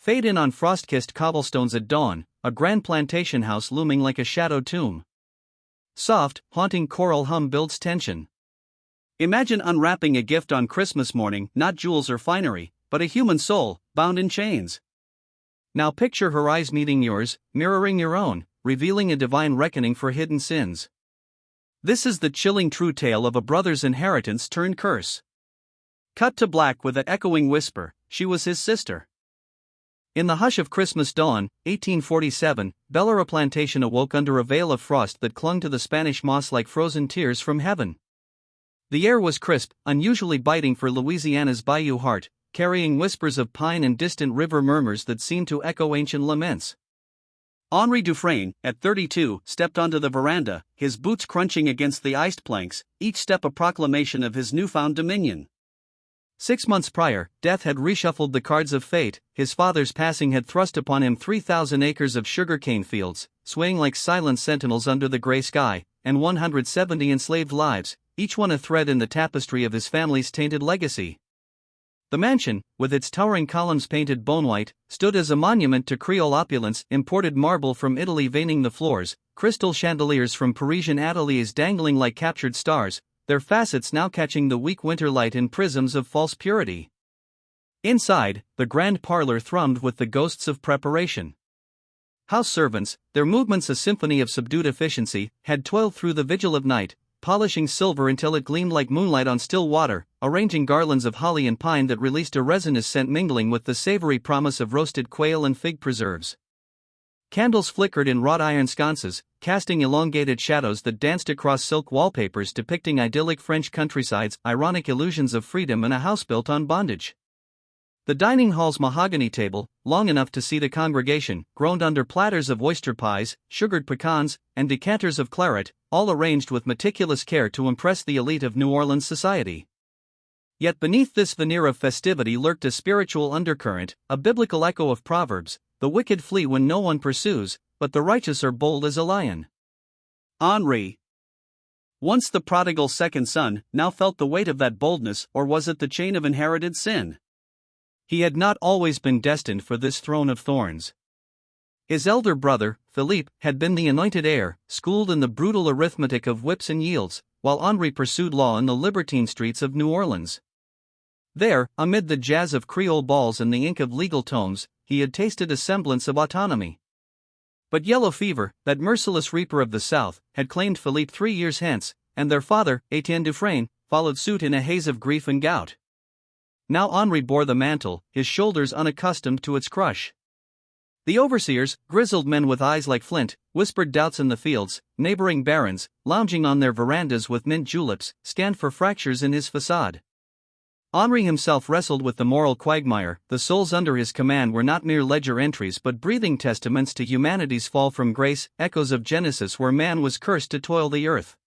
Fade in on frost-kissed cobblestones at dawn, a grand plantation house looming like a shadowed tomb. Soft, haunting choral hum builds tension. Imagine unwrapping a gift on Christmas morning, not jewels or finery, but a human soul, bound in chains. Now picture her eyes meeting yours, mirroring your own, revealing a divine reckoning for hidden sins. This is the chilling true tale of a brother's inheritance turned curse. Cut to black with an echoing whisper, she was his sister. In the hush of Christmas dawn, 1847, Bellere Plantation awoke under a veil of frost that clung to the Spanish moss like frozen tears from heaven. The air was crisp, unusually biting for Louisiana's bayou heart, carrying whispers of pine and distant river murmurs that seemed to echo ancient laments. Henri Dufrain, at 32, stepped onto the veranda, his boots crunching against the iced planks, each step a proclamation of his newfound dominion. 6 months prior, death had reshuffled the cards of fate. His father's passing had thrust upon him 3,000 acres of sugarcane fields, swaying like silent sentinels under the gray sky, and 170 enslaved lives, each one a thread in the tapestry of his family's tainted legacy. The mansion, with its towering columns painted bone-white, stood as a monument to Creole opulence, imported marble from Italy veining the floors, crystal chandeliers from Parisian ateliers dangling like captured stars, their facets now catching the weak winter light in prisms of false purity. Inside, the grand parlor thrummed with the ghosts of preparation. House servants, their movements a symphony of subdued efficiency, had toiled through the vigil of night, polishing silver until it gleamed like moonlight on still water, arranging garlands of holly and pine that released a resinous scent mingling with the savory promise of roasted quail and fig preserves. Candles flickered in wrought iron sconces, casting elongated shadows that danced across silk wallpapers depicting idyllic French countrysides, ironic illusions of freedom in a house built on bondage. The dining hall's mahogany table, long enough to seat a congregation, groaned under platters of oyster pies, sugared pecans, and decanters of claret, all arranged with meticulous care to impress the elite of New Orleans society. Yet beneath this veneer of festivity lurked a spiritual undercurrent, a biblical echo of Proverbs: the wicked flee when no one pursues, but the righteous are bold as a lion. Henri, once the prodigal second son, now felt the weight of that boldness, or was it the chain of inherited sin? He had not always been destined for this throne of thorns. His elder brother, Philippe, had been the anointed heir, schooled in the brutal arithmetic of whips and yields, while Henri pursued law in the libertine streets of New Orleans. There, amid the jazz of Creole balls and the ink of legal tomes, he had tasted a semblance of autonomy. But yellow fever, that merciless reaper of the South, had claimed Philippe 3 years hence, and their father, Etienne Dufrain, followed suit in a haze of grief and gout. Now Henri bore the mantle, his shoulders unaccustomed to its crush. The overseers, grizzled men with eyes like flint, whispered doubts in the fields. Neighboring barons, lounging on their verandas with mint juleps, scanned for fractures in his facade. Henri himself wrestled with the moral quagmire. The souls under his command were not mere ledger entries but breathing testaments to humanity's fall from grace, echoes of Genesis where man was cursed to toil the earth.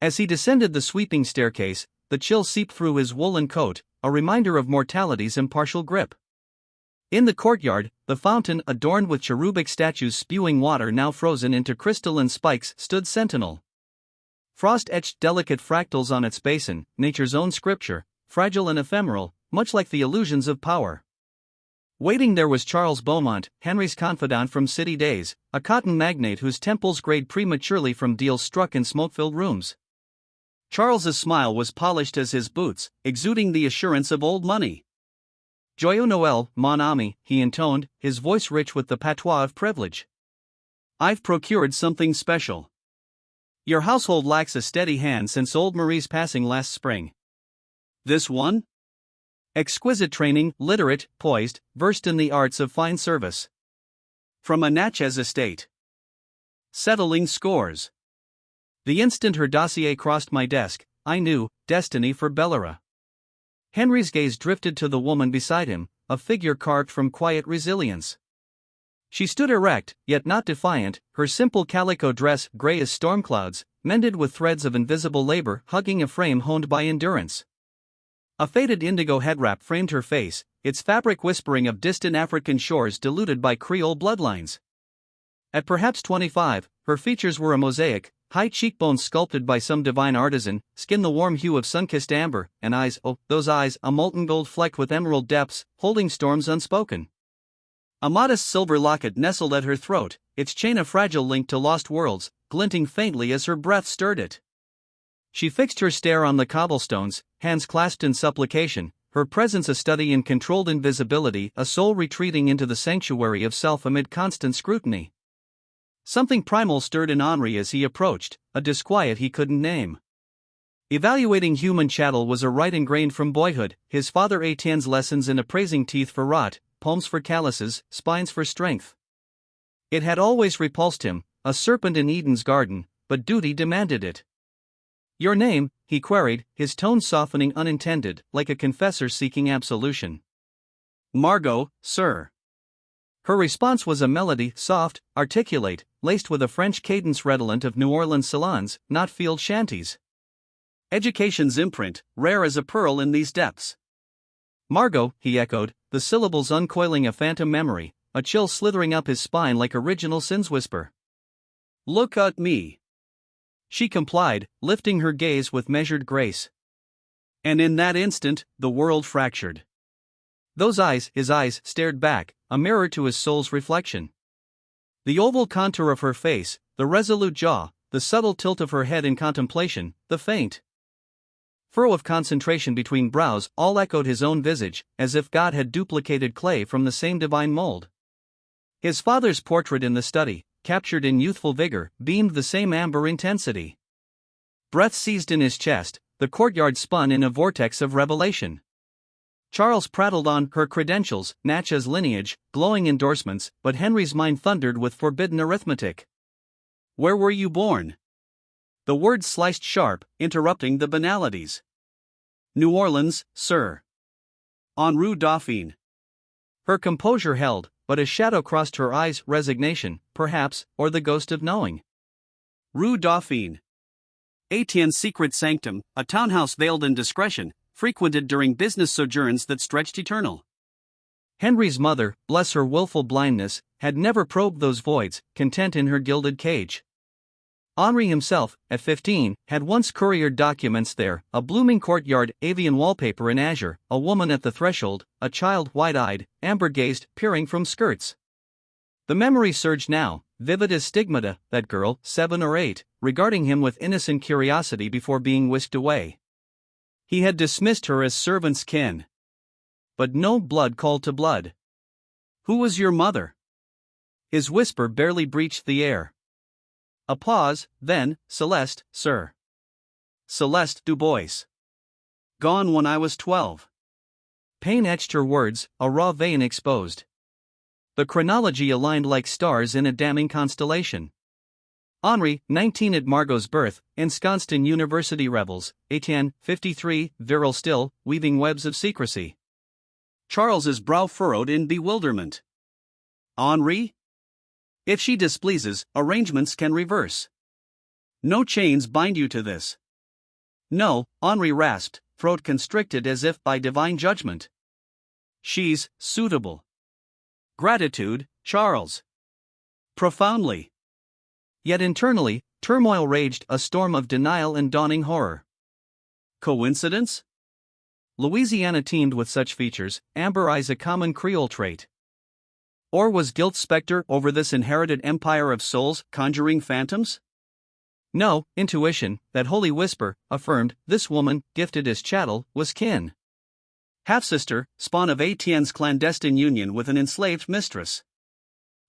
As he descended the sweeping staircase, the chill seeped through his woolen coat, a reminder of mortality's impartial grip. In the courtyard, the fountain, adorned with cherubic statues spewing water now frozen into crystalline spikes, stood sentinel. Frost etched delicate fractals on its basin, nature's own scripture, fragile and ephemeral, much like the illusions of power. Waiting there was Charles Beaumont, Henri's confidant from city days, a cotton magnate whose temples grayed prematurely from deals struck in smoke-filled rooms. Charles's smile was polished as his boots, exuding the assurance of old money. Joyeux Noël, mon ami, he intoned, his voice rich with the patois of privilege. I've procured something special. Your household lacks a steady hand since old Marie's passing last spring. This one? Exquisite training, literate, poised, versed in the arts of fine service. From a Natchez estate. Settling scores. The instant her dossier crossed my desk, I knew, destiny for Bellere. Henri's gaze drifted to the woman beside him, a figure carved from quiet resilience. She stood erect, yet not defiant, her simple calico dress gray as storm clouds, mended with threads of invisible labor, hugging a frame honed by endurance. A faded indigo headwrap framed her face, its fabric whispering of distant African shores diluted by Creole bloodlines. At perhaps 25, her features were a mosaic, high cheekbones sculpted by some divine artisan, skin the warm hue of sun-kissed amber, and eyes, oh, those eyes, a molten gold flecked with emerald depths, holding storms unspoken. A modest silver locket nestled at her throat, its chain a fragile link to lost worlds, glinting faintly as her breath stirred it. She fixed her stare on the cobblestones, hands clasped in supplication, her presence a study in controlled invisibility, a soul retreating into the sanctuary of self amid constant scrutiny. Something primal stirred in Henri as he approached, a disquiet he couldn't name. Evaluating human chattel was a right ingrained from boyhood, his father Etienne's lessons in appraising teeth for rot, palms for calluses, spines for strength. It had always repulsed him, a serpent in Eden's garden, but duty demanded it. "Your name?" he queried, his tone softening unintended, like a confessor seeking absolution. "Margot, sir." Her response was a melody, soft, articulate, laced with a French cadence redolent of New Orleans salons, not field shanties. Education's imprint, rare as a pearl in these depths. "Margot," he echoed, the syllables uncoiling a phantom memory, a chill slithering up his spine like original sin's whisper. "Look at me." She complied, lifting her gaze with measured grace. And in that instant, the world fractured. Those eyes, his eyes, stared back, a mirror to his soul's reflection. The oval contour of her face, the resolute jaw, the subtle tilt of her head in contemplation, the faint furrow of concentration between brows, all echoed his own visage, as if God had duplicated clay from the same divine mold. His father's portrait in the study, captured in youthful vigor, beamed the same amber intensity. Breath seized in his chest, the courtyard spun in a vortex of revelation. Charles prattled on her credentials, Natchez lineage, glowing endorsements, but Henri's mind thundered with forbidden arithmetic. "Where were you born?" The words sliced sharp, interrupting the banalities. "New Orleans, sir. En rue Dauphine." Her composure held, but a shadow crossed her eyes, resignation, perhaps, or the ghost of knowing. Rue Dauphine. Etienne's secret sanctum, a townhouse veiled in discretion, frequented during business sojourns that stretched eternal. Henri's mother, bless her willful blindness, had never probed those voids, content in her gilded cage. Henri himself, at 15, had once couriered documents there, a blooming courtyard, avian wallpaper in azure, a woman at the threshold, a child wide-eyed, amber-gazed, peering from skirts. The memory surged now, vivid as stigmata, that girl, 7 or 8, regarding him with innocent curiosity before being whisked away. He had dismissed her as servant's kin. But no blood called to blood. "Who was your mother?" His whisper barely breached the air. A pause, then, "Celeste, sir. Celeste Dubois. Gone when I was 12. Pain etched her words, a raw vein exposed. The chronology aligned like stars in a damning constellation. Henri, 19 at Margot's birth, ensconced in university revels, Etienne, 53, virile still, weaving webs of secrecy. Charles's brow furrowed in bewilderment. "Henri? If she displeases, arrangements can reverse. No chains bind you to this." "No," Henri rasped, throat constricted as if by divine judgment. "She's suitable." "Gratitude, Charles." "Profoundly." Yet internally, turmoil raged, a storm of denial and dawning horror. Coincidence? Louisiana teemed with such features, amber eyes a common Creole trait. Or was guilt's specter over this inherited empire of souls conjuring phantoms? No, intuition, that holy whisper, affirmed, this woman, gifted as chattel, was kin. Half-sister, spawn of Etienne's clandestine union with an enslaved mistress.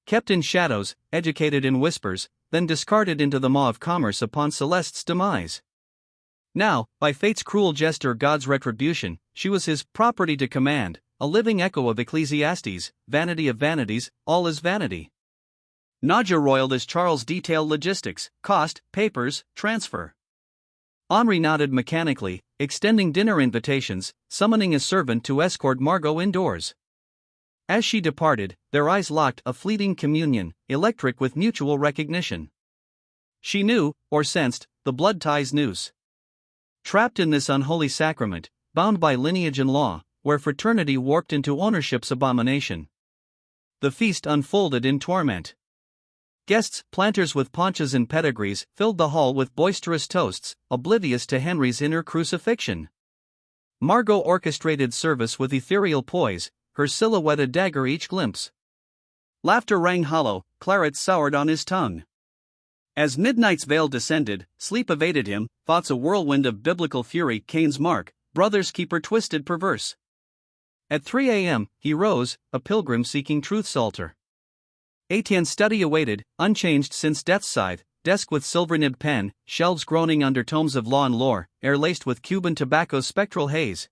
Kept in shadows, educated in whispers, then discarded into the maw of commerce upon Celeste's demise. Now, by fate's cruel jest or God's retribution, she was his property to command, a living echo of Ecclesiastes, vanity of vanities, all is vanity. Nadja roiled as Charles detailed logistics, cost, papers, transfer. Henri nodded mechanically, extending dinner invitations, summoning a servant to escort Margot indoors. As she departed, their eyes locked, a fleeting communion, electric with mutual recognition. She knew, or sensed, the blood ties noose. Trapped in this unholy sacrament, bound by lineage and law, where fraternity warped into ownership's abomination. The feast unfolded in torment. Guests, planters with paunches and pedigrees, filled the hall with boisterous toasts, oblivious to Henri's inner crucifixion. Margot orchestrated service with ethereal poise, her silhouette a dagger each glimpse. Laughter rang hollow, claret soured on his tongue. As midnight's veil descended, sleep evaded him, thoughts a whirlwind of biblical fury. Cain's mark, brother's keeper twisted perverse. At 3 a.m., he rose, a pilgrim seeking truth's altar. Etienne's study awaited, unchanged since death's scythe, desk with silver-nibbed pen, shelves groaning under tomes of law and lore, air laced with Cuban tobacco's spectral haze.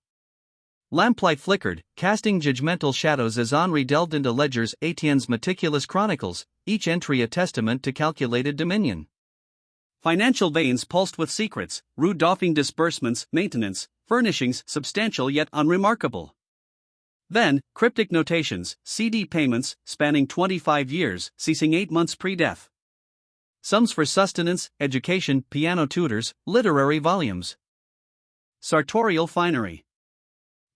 Lamplight flickered, casting judgmental shadows as Henri delved into ledgers. Etienne's meticulous chronicles, each entry a testament to calculated dominion. Financial veins pulsed with secrets, rue doffing disbursements, maintenance, furnishings substantial yet unremarkable. Then, cryptic notations, CD payments, spanning 25 years, ceasing 8 months pre-death. Sums for sustenance, education, piano tutors, literary volumes. Sartorial finery.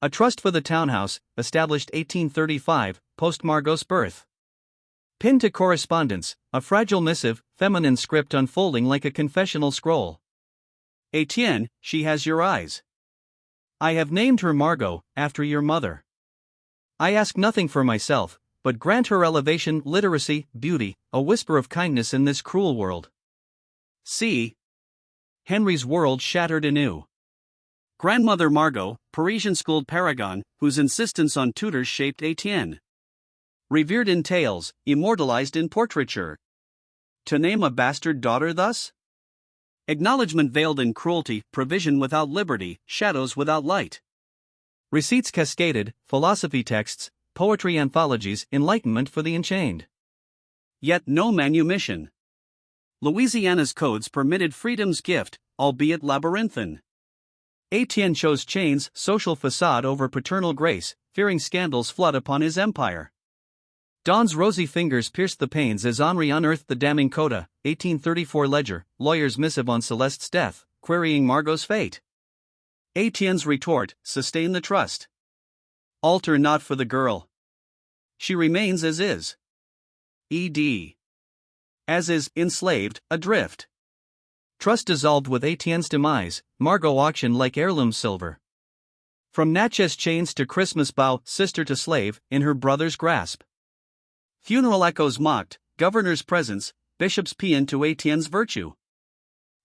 A trust for the townhouse, established 1835, post Margot's birth. Pinned to correspondence, a fragile missive, feminine script unfolding like a confessional scroll. Etienne, she has your eyes. I have named her Margot, after your mother. I ask nothing for myself, but grant her elevation, literacy, beauty, a whisper of kindness in this cruel world. See. Henri's world shattered anew. Grandmother Margot, Parisian-schooled paragon, whose insistence on tutors shaped Etienne. Revered in tales, immortalized in portraiture. To name a bastard daughter thus? Acknowledgement veiled in cruelty, provision without liberty, shadows without light. Receipts cascaded, philosophy texts, poetry anthologies, enlightenment for the enchained. Yet no manumission. Louisiana's codes permitted freedom's gift, albeit labyrinthine. Etienne chose chains, social facade over paternal grace, fearing scandals flood upon his empire. Dawn's rosy fingers pierced the panes as Henri unearthed the damning coda, 1834 ledger, lawyer's missive on Celeste's death, querying Margot's fate. Etienne's retort, sustain the trust. Alter not for the girl. She remains as is. E.d. As is, enslaved, adrift. Trust dissolved with Etienne's demise, Margot auctioned like heirloom silver. From Natchez chains to Christmas bough, sister to slave, in her brother's grasp. Funeral echoes mocked, governor's presence, bishop's paean to Etienne's virtue.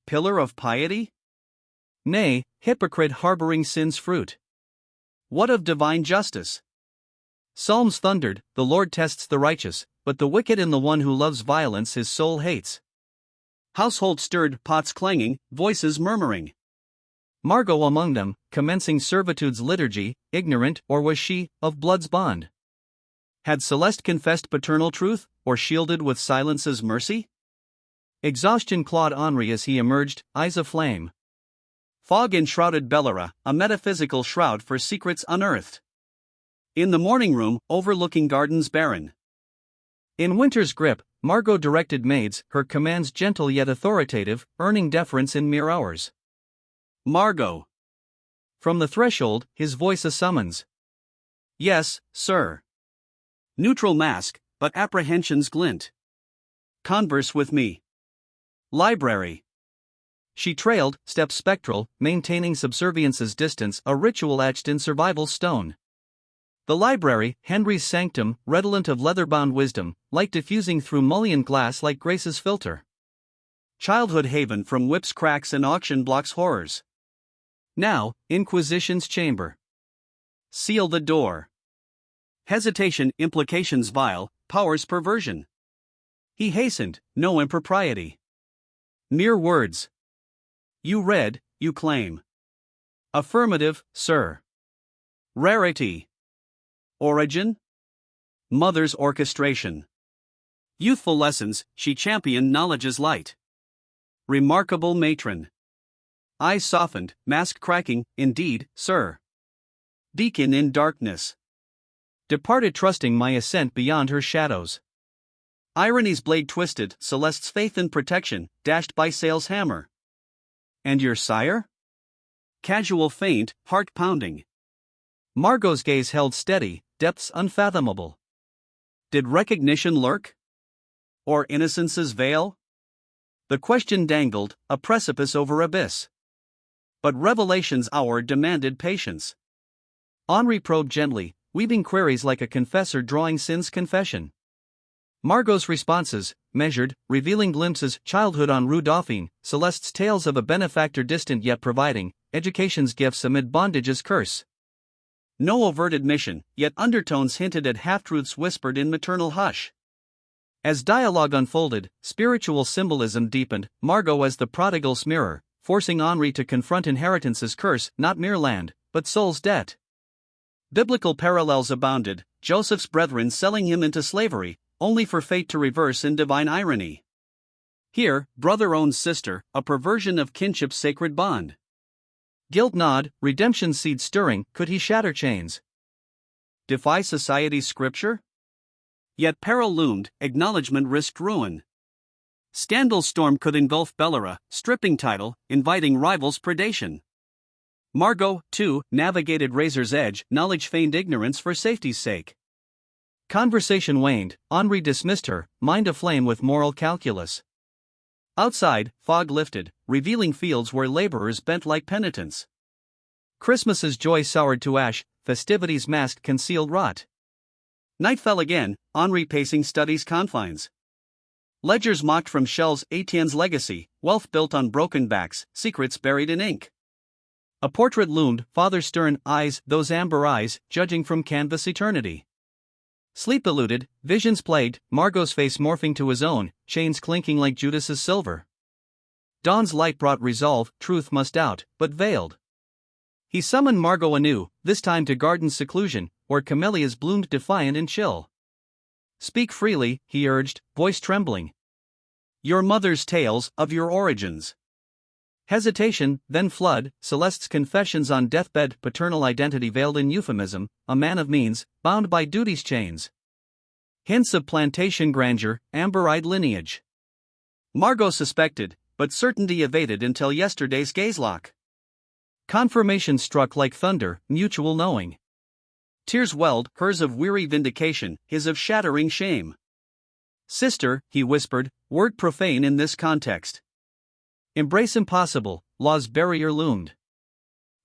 Pillar of piety? Nay, hypocrite harboring sin's fruit. What of divine justice? Psalms thundered, the Lord tests the righteous, but the wicked and the one who loves violence his soul hates. Household stirred, pots clanging, voices murmuring. Margot among them, commencing servitude's liturgy, ignorant, or was she, of blood's bond? Had Celeste confessed paternal truth, or shielded with silence's mercy? Exhaustion clawed Henri as he emerged, eyes aflame. Fog enshrouded Bellere, a metaphysical shroud for secrets unearthed. In the morning room, overlooking gardens barren. In winter's grip, Margot directed maids, her commands gentle yet authoritative, earning deference in mere hours. Margot. From the threshold, his voice a summons. Yes, sir. Neutral mask, but apprehensions glint. Converse with me. Library. She trailed, step spectral, maintaining subservience's distance, a ritual etched in survival's stone. The library, Henri's sanctum, redolent of leather-bound wisdom, light diffusing through mullioned glass like Grace's filter. Childhood haven from whip's cracks and auction block's horrors. Now, Inquisition's chamber. Seal the door. Hesitation, implications vile, power's perversion. He hastened, no impropriety. Mere words. You read, you claim. Affirmative, sir. Rarity. Origin? Mother's orchestration. Youthful lessons, she championed knowledge's light. Remarkable matron. Eyes softened, mask cracking, indeed, sir. Beacon in darkness. Departed trusting my ascent beyond her shadows. Irony's blade twisted, Celeste's faith in protection, dashed by Sale's hammer. And your sire? Casual faint, heart pounding. Margot's gaze held steady, depths unfathomable. Did recognition lurk? Or innocence's veil? The question dangled, a precipice over abyss. But revelation's hour demanded patience. Henri probed gently, weaving queries like a confessor drawing sin's confession. Margot's responses, measured, revealing glimpses, childhood on Rue Dauphine, Celeste's tales of a benefactor distant yet providing, education's gifts amid bondage's curse. No overt admission, yet undertones hinted at half-truths whispered in maternal hush. As dialogue unfolded, spiritual symbolism deepened, Margot as the prodigal's mirror, forcing Henri to confront inheritance's curse, not mere land, but soul's debt. Biblical parallels abounded, Joseph's brethren selling him into slavery, only for fate to reverse in divine irony. Here, brother owns sister, a perversion of kinship's sacred bond. Guilt gnawed, redemption's seed stirring, could he shatter chains? Defy society's scripture? Yet peril loomed, acknowledgement risked ruin. Scandal's storm could engulf Bellere, stripping title, inviting rivals' predation. Margot, too, navigated razor's edge, knowledge feigned ignorance for safety's sake. Conversation waned, Henri dismissed her, mind aflame with moral calculus. Outside, fog lifted, revealing fields where laborers bent like penitents. Christmas's joy soured to ash, festivity's mask concealed rot. Night fell again, Henri pacing study's confines. Ledgers mocked from shelves Etienne's legacy, wealth built on broken backs, secrets buried in ink. A portrait loomed, father's stern eyes, those amber eyes, judging from canvas eternity. Sleep eluded, visions plagued, Margot's face morphing to his own, chains clinking like Judas's silver. Dawn's light brought resolve, truth must out, but veiled. He summoned Margot anew, this time to garden seclusion, where camellias bloomed defiant and chill. Speak freely, he urged, voice trembling. Your mother's tales, of your origins. Hesitation, then flood, Celeste's confessions on deathbed, paternal identity veiled in euphemism, a man of means, bound by duty's chains. Hints of plantation grandeur, amber-eyed lineage. Margot suspected, but certainty evaded until yesterday's gazelock. Confirmation struck like thunder, mutual knowing. Tears welled, hers of weary vindication, his of shattering shame. Sister, he whispered, word profane in this context. Embrace impossible, law's barrier loomed.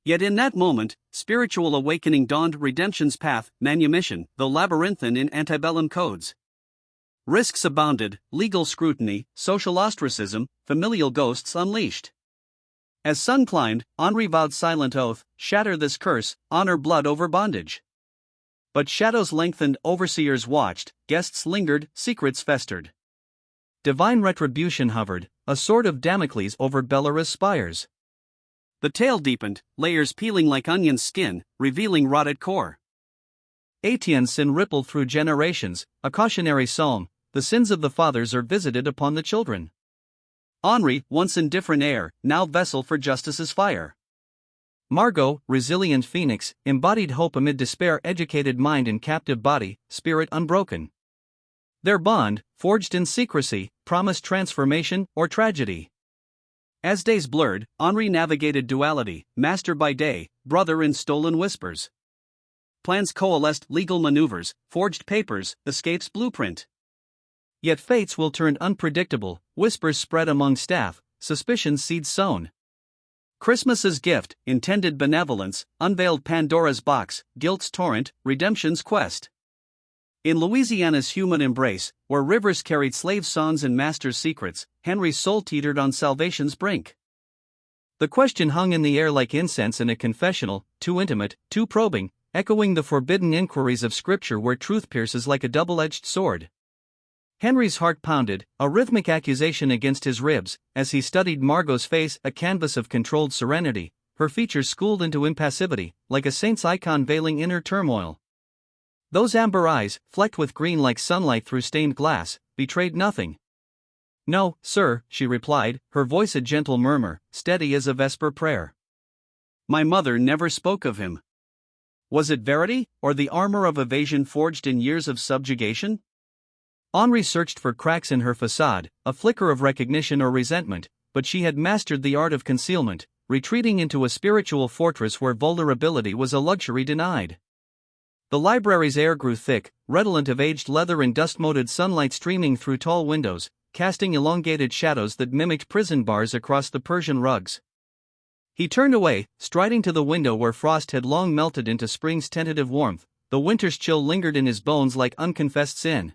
Yet in that moment, spiritual awakening dawned, redemption's path, manumission, though labyrinthine in antebellum codes. Risks abounded, legal scrutiny, social ostracism, familial ghosts unleashed. As sun climbed, Henri vowed silent oath, shatter this curse, honor blood over bondage. But shadows lengthened, overseers watched, guests lingered, secrets festered. Divine retribution hovered, a sword of Damocles over Bellere's spires. The tale deepened, layers peeling like onion skin, revealing rotted core. Etienne's sin rippled through generations, a cautionary psalm, the sins of the fathers are visited upon the children. Henri, once indifferent heir, now vessel for justice's fire. Margot, resilient phoenix, embodied hope amid despair, educated mind in captive body, spirit unbroken. Their bond, forged in secrecy, promised transformation or tragedy. As days blurred, Henri navigated duality, master by day, brother in stolen whispers. Plans coalesced, legal maneuvers, forged papers, escape's blueprint. Yet fates will turn unpredictable, whispers spread among staff, suspicion's seeds sown. Christmas's gift, intended benevolence, unveiled Pandora's box, guilt's torrent, redemption's quest. In Louisiana's human embrace, where rivers carried slave songs and masters' secrets, Henri's soul teetered on salvation's brink. The question hung in the air like incense in a confessional, too intimate, too probing, echoing the forbidden inquiries of Scripture where truth pierces like a double-edged sword. Henri's heart pounded, a rhythmic accusation against his ribs, as he studied Margot's face, a canvas of controlled serenity, her features schooled into impassivity, like a saint's icon veiling inner turmoil. Those amber eyes, flecked with green like sunlight through stained glass, betrayed nothing. No, sir, she replied, her voice a gentle murmur, steady as a vesper prayer. My mother never spoke of him. Was it verity, or the armor of evasion forged in years of subjugation? Henri searched for cracks in her facade, a flicker of recognition or resentment, but she had mastered the art of concealment, retreating into a spiritual fortress where vulnerability was a luxury denied. The library's air grew thick, redolent of aged leather and dust-moted sunlight streaming through tall windows, casting elongated shadows that mimicked prison bars across the Persian rugs. He turned away, striding to the window where frost had long melted into spring's tentative warmth, the winter's chill lingered in his bones like unconfessed sin.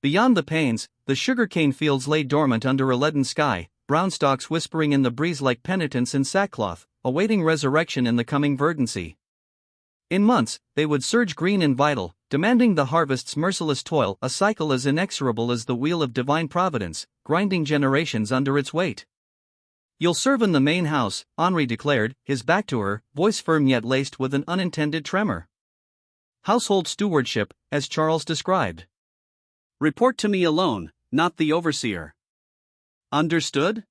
Beyond the panes, the sugarcane fields lay dormant under a leaden sky, brown stalks whispering in the breeze like penitents in sackcloth, awaiting resurrection in the coming verdancy. In months, they would surge green and vital, demanding the harvest's merciless toil, a cycle as inexorable as the wheel of divine providence, grinding generations under its weight. "You'll serve in the main house," Henri declared, his back to her, voice firm yet laced with an unintended tremor. "Household stewardship, as Charles described. Report to me alone, not the overseer. Understood?"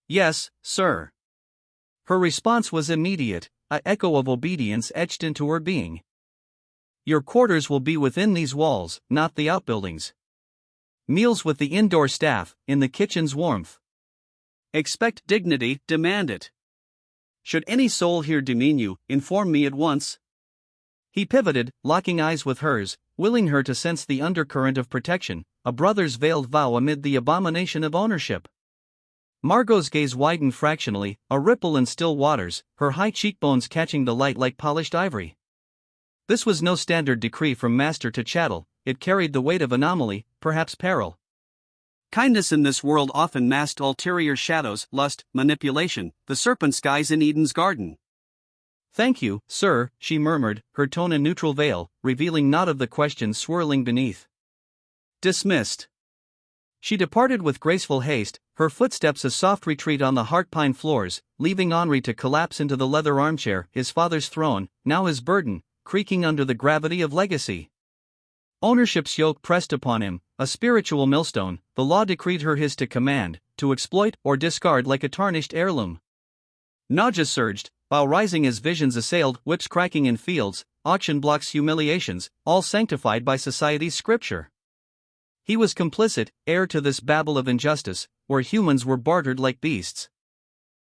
"Yes, sir." Her response was immediate, an echo of obedience etched into her being. "Your quarters will be within these walls, not the outbuildings. Meals with the indoor staff, in the kitchen's warmth. Expect dignity, demand it. Should any soul here demean you, inform me at once." He pivoted, locking eyes with hers, willing her to sense the undercurrent of protection, a brother's veiled vow amid the abomination of ownership. Margot's gaze widened fractionally, a ripple in still waters, her high cheekbones catching the light like polished ivory. This was no standard decree from master to chattel, it carried the weight of anomaly, perhaps peril. Kindness in this world often masked ulterior shadows, lust, manipulation, the serpent skies in Eden's garden. "Thank you, sir," she murmured, her tone a neutral veil, revealing naught of the questions swirling beneath. Dismissed. She departed with graceful haste, her footsteps a soft retreat on the heart pine floors, leaving Henri to collapse into the leather armchair, his father's throne, now his burden, creaking under the gravity of legacy. Ownership's yoke pressed upon him, a spiritual millstone, the law decreed her his to command, to exploit or discard like a tarnished heirloom. Nausea surged, while rising as visions assailed, whips cracking in fields, auction blocks, humiliations, all sanctified by society's scripture. He was complicit, heir to this babel of injustice, where humans were bartered like beasts.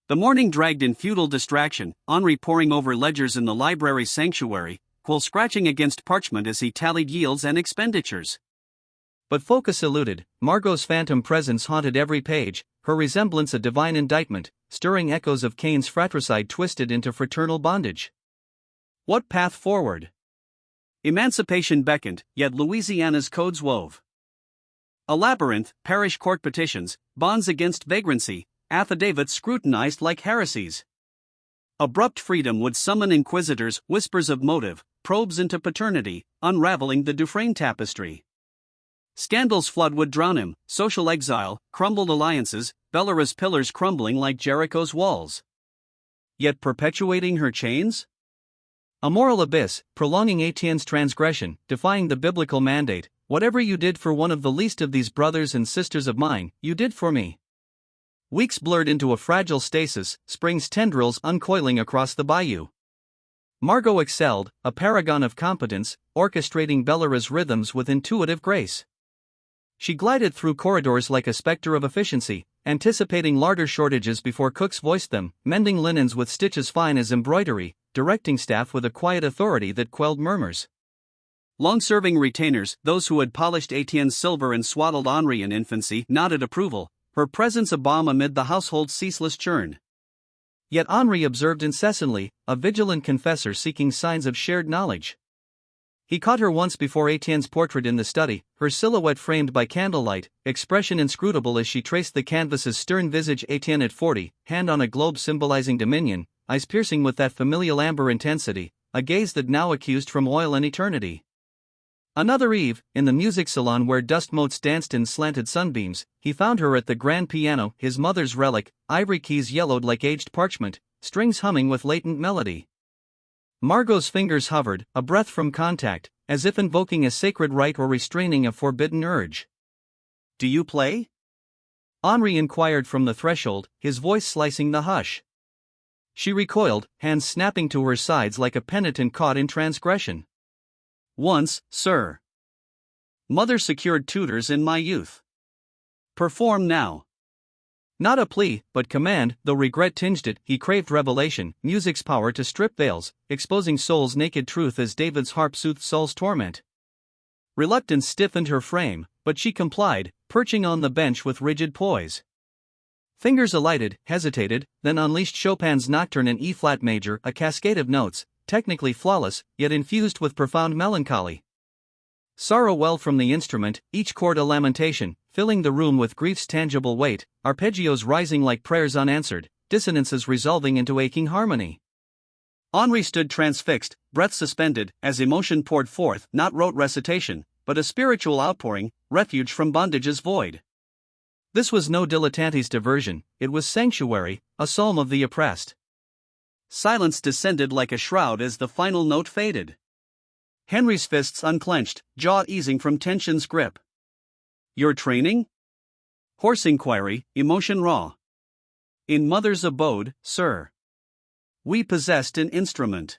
The morning dragged in futile distraction, Henri poring over ledgers in the library's sanctuary, quill scratching against parchment as he tallied yields and expenditures. But focus eluded, Margot's phantom presence haunted every page, her resemblance a divine indictment, stirring echoes of Cain's fratricide twisted into fraternal bondage. What path forward? Emancipation beckoned, yet Louisiana's codes wove. A labyrinth, parish court petitions, bonds against vagrancy, affidavits scrutinized like heresies. Abrupt freedom would summon inquisitors, whispers of motive, probes into paternity, unraveling the Dufrain tapestry. Scandal's flood would drown him, social exile, crumbled alliances, Bellere's pillars crumbling like Jericho's walls. Yet perpetuating her chains? A moral abyss, prolonging Etienne's transgression, defying the biblical mandate, whatever you did for one of the least of these brothers and sisters of mine, you did for me. Weeks blurred into a fragile stasis, spring's tendrils uncoiling across the bayou. Margot excelled, a paragon of competence, orchestrating Bellere's rhythms with intuitive grace. She glided through corridors like a specter of efficiency, anticipating larder shortages before cooks voiced them, mending linens with stitches fine as embroidery, directing staff with a quiet authority that quelled murmurs. Long-serving retainers, those who had polished Etienne's silver and swaddled Henri in infancy, nodded approval, her presence a balm amid the household's ceaseless churn. Yet Henri observed incessantly, a vigilant confessor seeking signs of shared knowledge. He caught her once before Etienne's portrait in the study, her silhouette framed by candlelight, expression inscrutable as she traced the canvas's stern visage. Etienne at 40, hand on a globe symbolizing dominion, eyes piercing with that familial amber intensity, a gaze that now accused from oil and eternity. Another eve, in the music salon where dust motes danced in slanted sunbeams, he found her at the grand piano, his mother's relic, ivory keys yellowed like aged parchment, strings humming with latent melody. Margot's fingers hovered, a breath from contact, as if invoking a sacred rite or restraining a forbidden urge. "Do you play?" Henri inquired from the threshold, his voice slicing the hush. She recoiled, hands snapping to her sides like a penitent caught in transgression. "Once, sir. Mother secured tutors in my youth. Perform now." Not a plea, but command, though regret tinged it. He craved revelation, music's power to strip veils, exposing soul's naked truth as David's harp soothed Saul's torment. Reluctance stiffened her frame, but she complied, perching on the bench with rigid poise. Fingers alighted, hesitated, then unleashed Chopin's Nocturne in E-flat major, a cascade of notes, technically flawless, yet infused with profound melancholy. Sorrow welled from the instrument, each chord a lamentation, filling the room with grief's tangible weight, arpeggios rising like prayers unanswered, dissonances resolving into aching harmony. Henri stood transfixed, breath suspended, as emotion poured forth, not rote recitation, but a spiritual outpouring, refuge from bondage's void. This was no dilettante's diversion, it was sanctuary, a psalm of the oppressed. Silence descended like a shroud as the final note faded. Henri's fists unclenched, jaw easing from tension's grip. Your training? Hoarse inquiry, emotion raw. In mother's abode, sir. We possessed an instrument.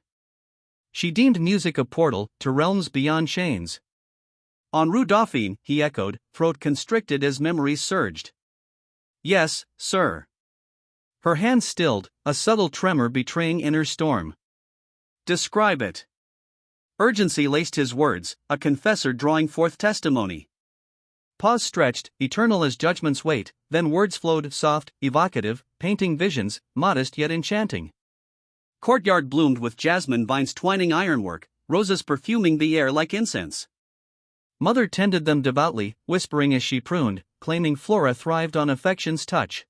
She deemed music a portal to realms beyond chains. Henri Dufrain, he echoed, throat constricted as memories surged. Yes, sir. Her hands stilled, a subtle tremor betraying inner storm. Describe it. Urgency laced his words, a confessor drawing forth testimony. Pause stretched, eternal as judgment's weight, then words flowed, soft, evocative, painting visions, modest yet enchanting. Courtyard bloomed with jasmine vines twining ironwork, roses perfuming the air like incense. Mother tended them devoutly, whispering as she pruned, claiming Flora thrived on affection's touch.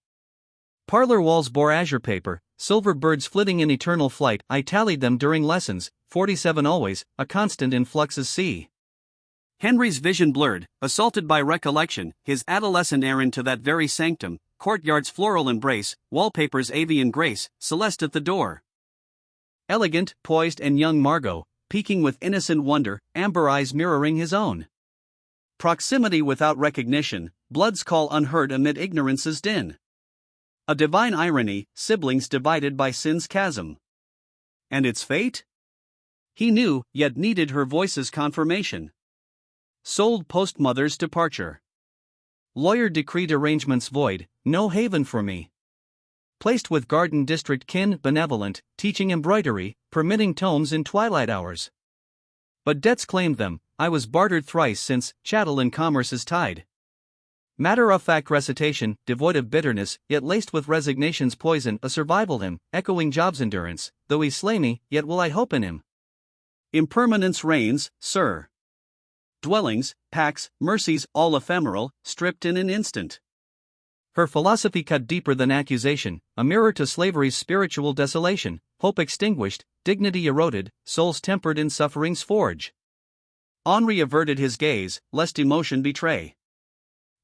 Parlor walls bore azure paper, silver birds flitting in eternal flight. I tallied them during lessons, 47 always, a constant in Flux's sea. Henri's vision blurred, assaulted by recollection, his adolescent errand to that very sanctum, courtyard's floral embrace, wallpaper's avian grace, Celeste at the door. Elegant, poised and young Margot, peeking with innocent wonder, amber eyes mirroring his own. Proximity without recognition, blood's call unheard amid ignorance's din. A divine irony, siblings divided by sin's chasm. And its fate? He knew, yet needed her voice's confirmation. Sold post-mother's departure. Lawyer decreed arrangements void, no haven for me. Placed with garden district kin, benevolent, teaching embroidery, permitting tomes in twilight hours. But debts claimed them, I was bartered thrice since, chattel in commerce's tide. Matter-of-fact recitation, devoid of bitterness, yet laced with resignation's poison, a survival hymn, echoing job's endurance, though he slay me, yet will I hope in him. Impermanence reigns, sir. Dwellings, packs, mercies, all ephemeral, stripped in an instant. Her philosophy cut deeper than accusation, a mirror to slavery's spiritual desolation, hope extinguished, dignity eroded, souls tempered in suffering's forge. Henri averted his gaze, lest emotion betray.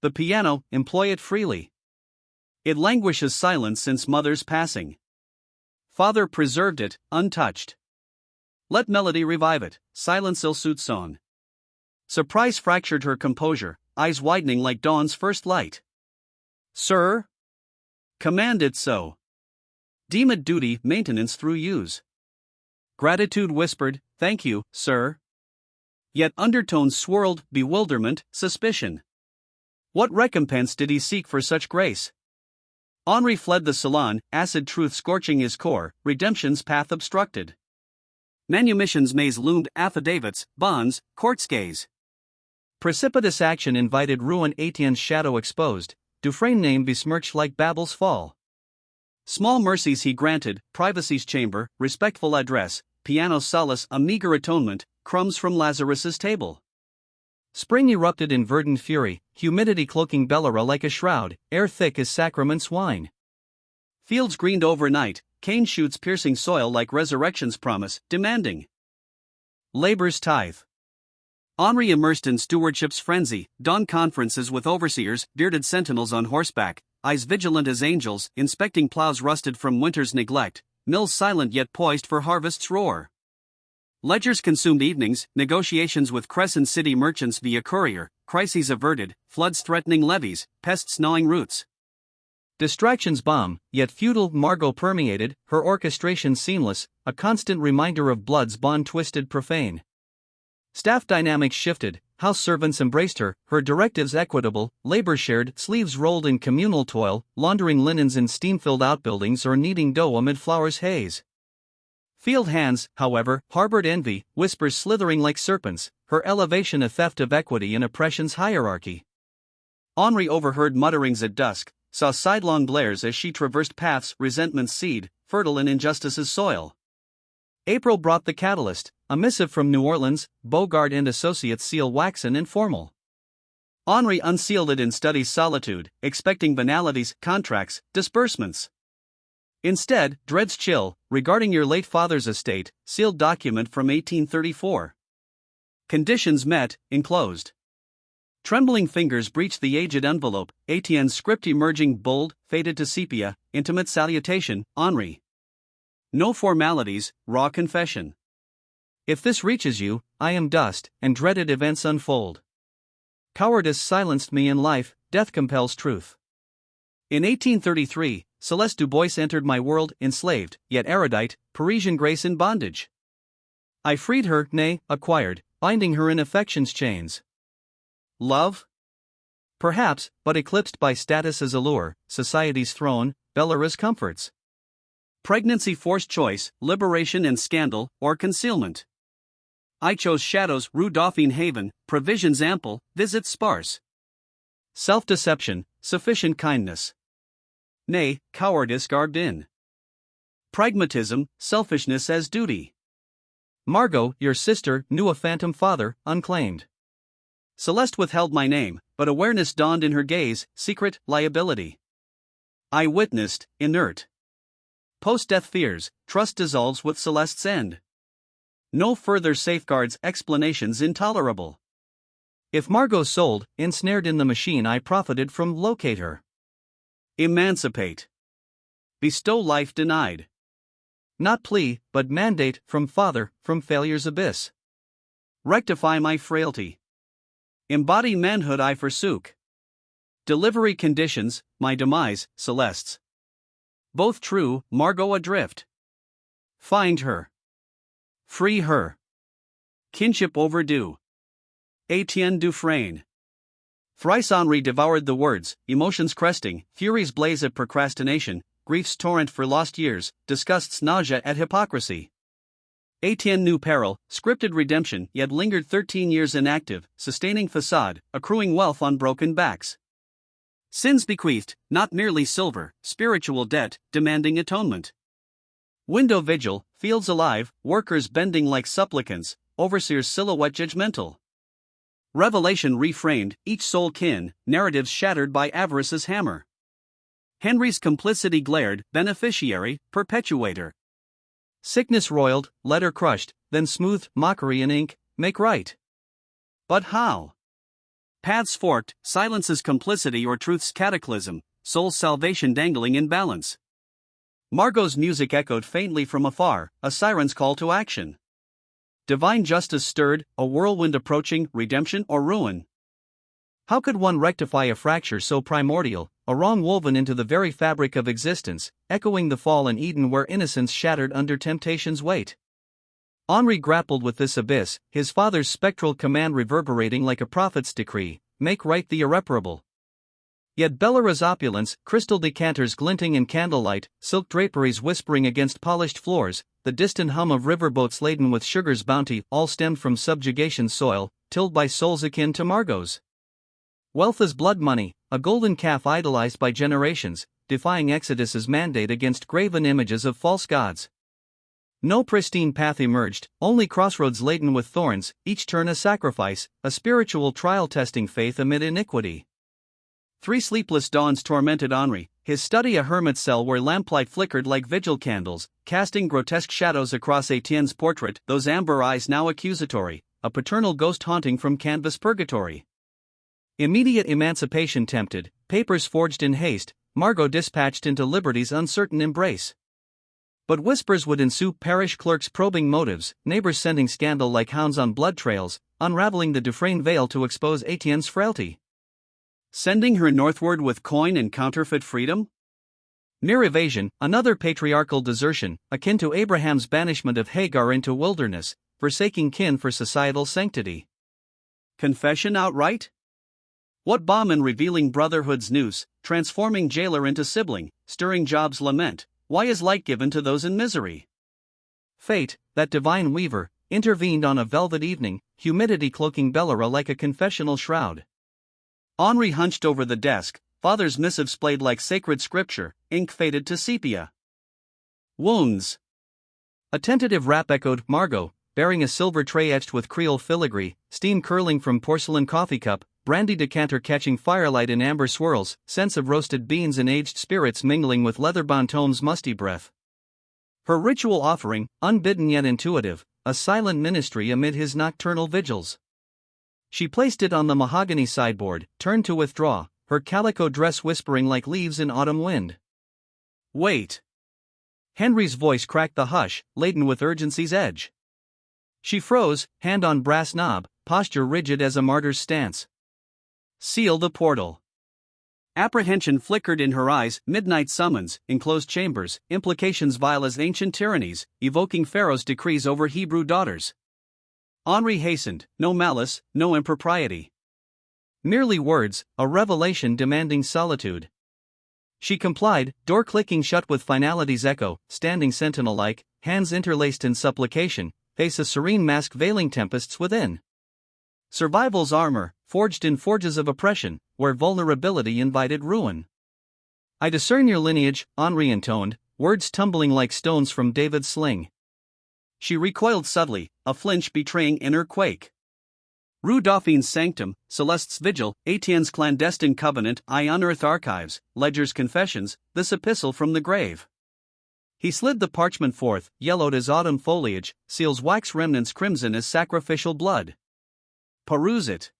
The piano, employ it freely. It languishes silence since mother's passing. Father preserved it, untouched. Let melody revive it, silence ill suits song. Surprise fractured her composure, eyes widening like dawn's first light. Sir? Command it so. Deem it duty, maintenance through use. Gratitude whispered, thank you, sir. Yet undertones swirled, bewilderment, suspicion. What recompense did he seek for such grace? Henri fled the salon, acid truth scorching his core, redemption's path obstructed. Manumission's maze loomed, affidavits, bonds, court's gaze. Precipitous action invited ruin, Etienne's shadow exposed, Dufrain name besmirched like Babel's fall. Small mercies he granted, privacy's chamber, respectful address, piano solace, a meager atonement, crumbs from Lazarus's table. Spring erupted in verdant fury, humidity cloaking Bellere like a shroud, air thick as sacrament's wine. Fields greened overnight, cane shoots piercing soil like resurrection's promise, demanding labor's tithe. Henri immersed in stewardship's frenzy, dawn conferences with overseers, bearded sentinels on horseback, eyes vigilant as angels, inspecting plows rusted from winter's neglect, mills silent yet poised for harvest's roar. Ledgers consumed evenings, negotiations with Crescent City merchants via courier, crises averted, floods threatening levees, pests gnawing roots. Distractions bomb, yet feudal Margot permeated, her orchestration seamless, a constant reminder of blood's bond twisted profane. Staff dynamics shifted, house servants embraced her, her directives equitable, labor shared, sleeves rolled in communal toil, laundering linens in steam-filled outbuildings or kneading dough amid flowers' haze. Field hands, however, harbored envy, whispers slithering like serpents, her elevation a theft of equity in oppression's hierarchy. Henri overheard mutterings at dusk, saw sidelong glares as she traversed paths, resentment's seed, fertile in injustice's soil. April brought the catalyst, a missive from New Orleans, Bogart and Associates seal waxen and formal. Henri unsealed it in study's solitude, expecting banalities, contracts, disbursements. Instead, dreads chill, regarding your late father's estate, sealed document from 1834. Conditions met, enclosed. Trembling fingers breached the aged envelope, Etienne's script emerging bold, faded to sepia, intimate salutation, Henri. No formalities, raw confession. If this reaches you, I am dust, and dreaded events unfold. Cowardice silenced me in life, death compels truth. In 1833, Celeste Dubois entered my world, enslaved, yet erudite, Parisian grace in bondage. I freed her, nay, acquired, binding her in affection's chains. Love? Perhaps, but eclipsed by status as allure, society's throne, Bellere's comforts. Pregnancy forced choice, liberation and scandal, or concealment. I chose shadows, Rue Dauphine Haven, provisions ample, visits sparse. Self-deception, sufficient kindness. Nay, cowardice garbed in. Pragmatism, selfishness as duty. Margot, your sister, knew a phantom father, unclaimed. Celeste withheld my name, but awareness dawned in her gaze, secret, liability. I witnessed, inert. Post-death fears, trust dissolves with Celeste's end. No further safeguards, explanations intolerable. If Margot sold, ensnared in the machine I profited from, locate her. Emancipate. Bestow life denied. Not plea, but mandate, from father, from failure's abyss. Rectify my frailty. Embody manhood I forsook. Delivery conditions, my demise, Celeste's. Both true, Margot adrift. Find her. Free her. Kinship overdue. Henri Dufrain. Thrice Henri devoured the words, emotions cresting, fury's blaze of procrastination, grief's torrent for lost years, disgust's nausea at hypocrisy. Etienne knew peril, scripted redemption, yet lingered 13 years inactive, sustaining facade, accruing wealth on broken backs. Sins bequeathed, not merely silver, spiritual debt, demanding atonement. Window vigil, fields alive, workers bending like supplicants, overseer's silhouette judgmental. Revelation reframed, each soul kin, narratives shattered by avarice's hammer. Henri's complicity glared, beneficiary, perpetuator. Sickness roiled, letter crushed, then smoothed, mockery in ink, make right. But how? Paths forked, silence's complicity or truth's cataclysm, soul's salvation dangling in balance. Margot's music echoed faintly from afar, a siren's call to action. Divine justice stirred, a whirlwind approaching, redemption or ruin. How could one rectify a fracture so primordial, a wrong woven into the very fabric of existence, echoing the fall in Eden where innocence shattered under temptation's weight? Henri grappled with this abyss, his father's spectral command reverberating like a prophet's decree, make right the irreparable. Yet Bellere's opulence, crystal decanters glinting in candlelight, silk draperies whispering against polished floors, the distant hum of riverboats laden with sugar's bounty, all stemmed from subjugation's soil, tilled by souls akin to Margot's. Wealth is blood money, a golden calf idolized by generations, defying Exodus's mandate against graven images of false gods. No pristine path emerged, only crossroads laden with thorns, each turn a sacrifice, a spiritual trial testing faith amid iniquity. 3 sleepless dawns tormented Henri, his study a hermit's cell where lamplight flickered like vigil candles, casting grotesque shadows across Etienne's portrait, those amber eyes now accusatory, a paternal ghost haunting from canvas purgatory. Immediate emancipation tempted, papers forged in haste, Margot dispatched into liberty's uncertain embrace. But whispers would ensue, parish clerks probing motives, neighbors sending scandal like hounds on blood trails, unraveling the Dufrain veil to expose Etienne's frailty. Sending her northward with coin and counterfeit freedom? Mere evasion, another patriarchal desertion, akin to Abraham's banishment of Hagar into wilderness, forsaking kin for societal sanctity. Confession outright? What balm in revealing brotherhood's noose, transforming jailer into sibling, stirring Job's lament, why is light given to those in misery? Fate, that divine weaver, intervened on a velvet evening, humidity cloaking Bellere like a confessional shroud. Henri hunched over the desk, father's missive splayed like sacred scripture, ink faded to sepia. Wounds. A tentative rap echoed, Margot, bearing a silver tray etched with Creole filigree, steam curling from porcelain coffee cup, brandy decanter catching firelight in amber swirls, scents of roasted beans and aged spirits mingling with leather-bound tomes' musty breath. Her ritual offering, unbidden yet intuitive, a silent ministry amid his nocturnal vigils. She placed it on the mahogany sideboard, turned to withdraw, her calico dress whispering like leaves in autumn wind. "Wait." Henri's voice cracked the hush, laden with urgency's edge. She froze, hand on brass knob, posture rigid as a martyr's stance. "Seal the portal." Apprehension flickered in her eyes, midnight summons, enclosed chambers, implications vile as ancient tyrannies, evoking Pharaoh's decrees over Hebrew daughters. Henri hastened, no malice, no impropriety. Merely words, a revelation demanding solitude. She complied, door clicking shut with finality's echo, standing sentinel-like, hands interlaced in supplication, face a serene mask veiling tempests within. Survival's armor, forged in forges of oppression, where vulnerability invited ruin. "I discern your lineage," Henri intoned, words tumbling like stones from David's sling. She recoiled subtly, a flinch betraying inner quake. Rue Dauphine's sanctum, Celeste's vigil, Etienne's clandestine covenant, I unearth archives, ledgers, confessions, this epistle from the grave. He slid the parchment forth, yellowed as autumn foliage, seals wax remnants crimson as sacrificial blood. Peruse it.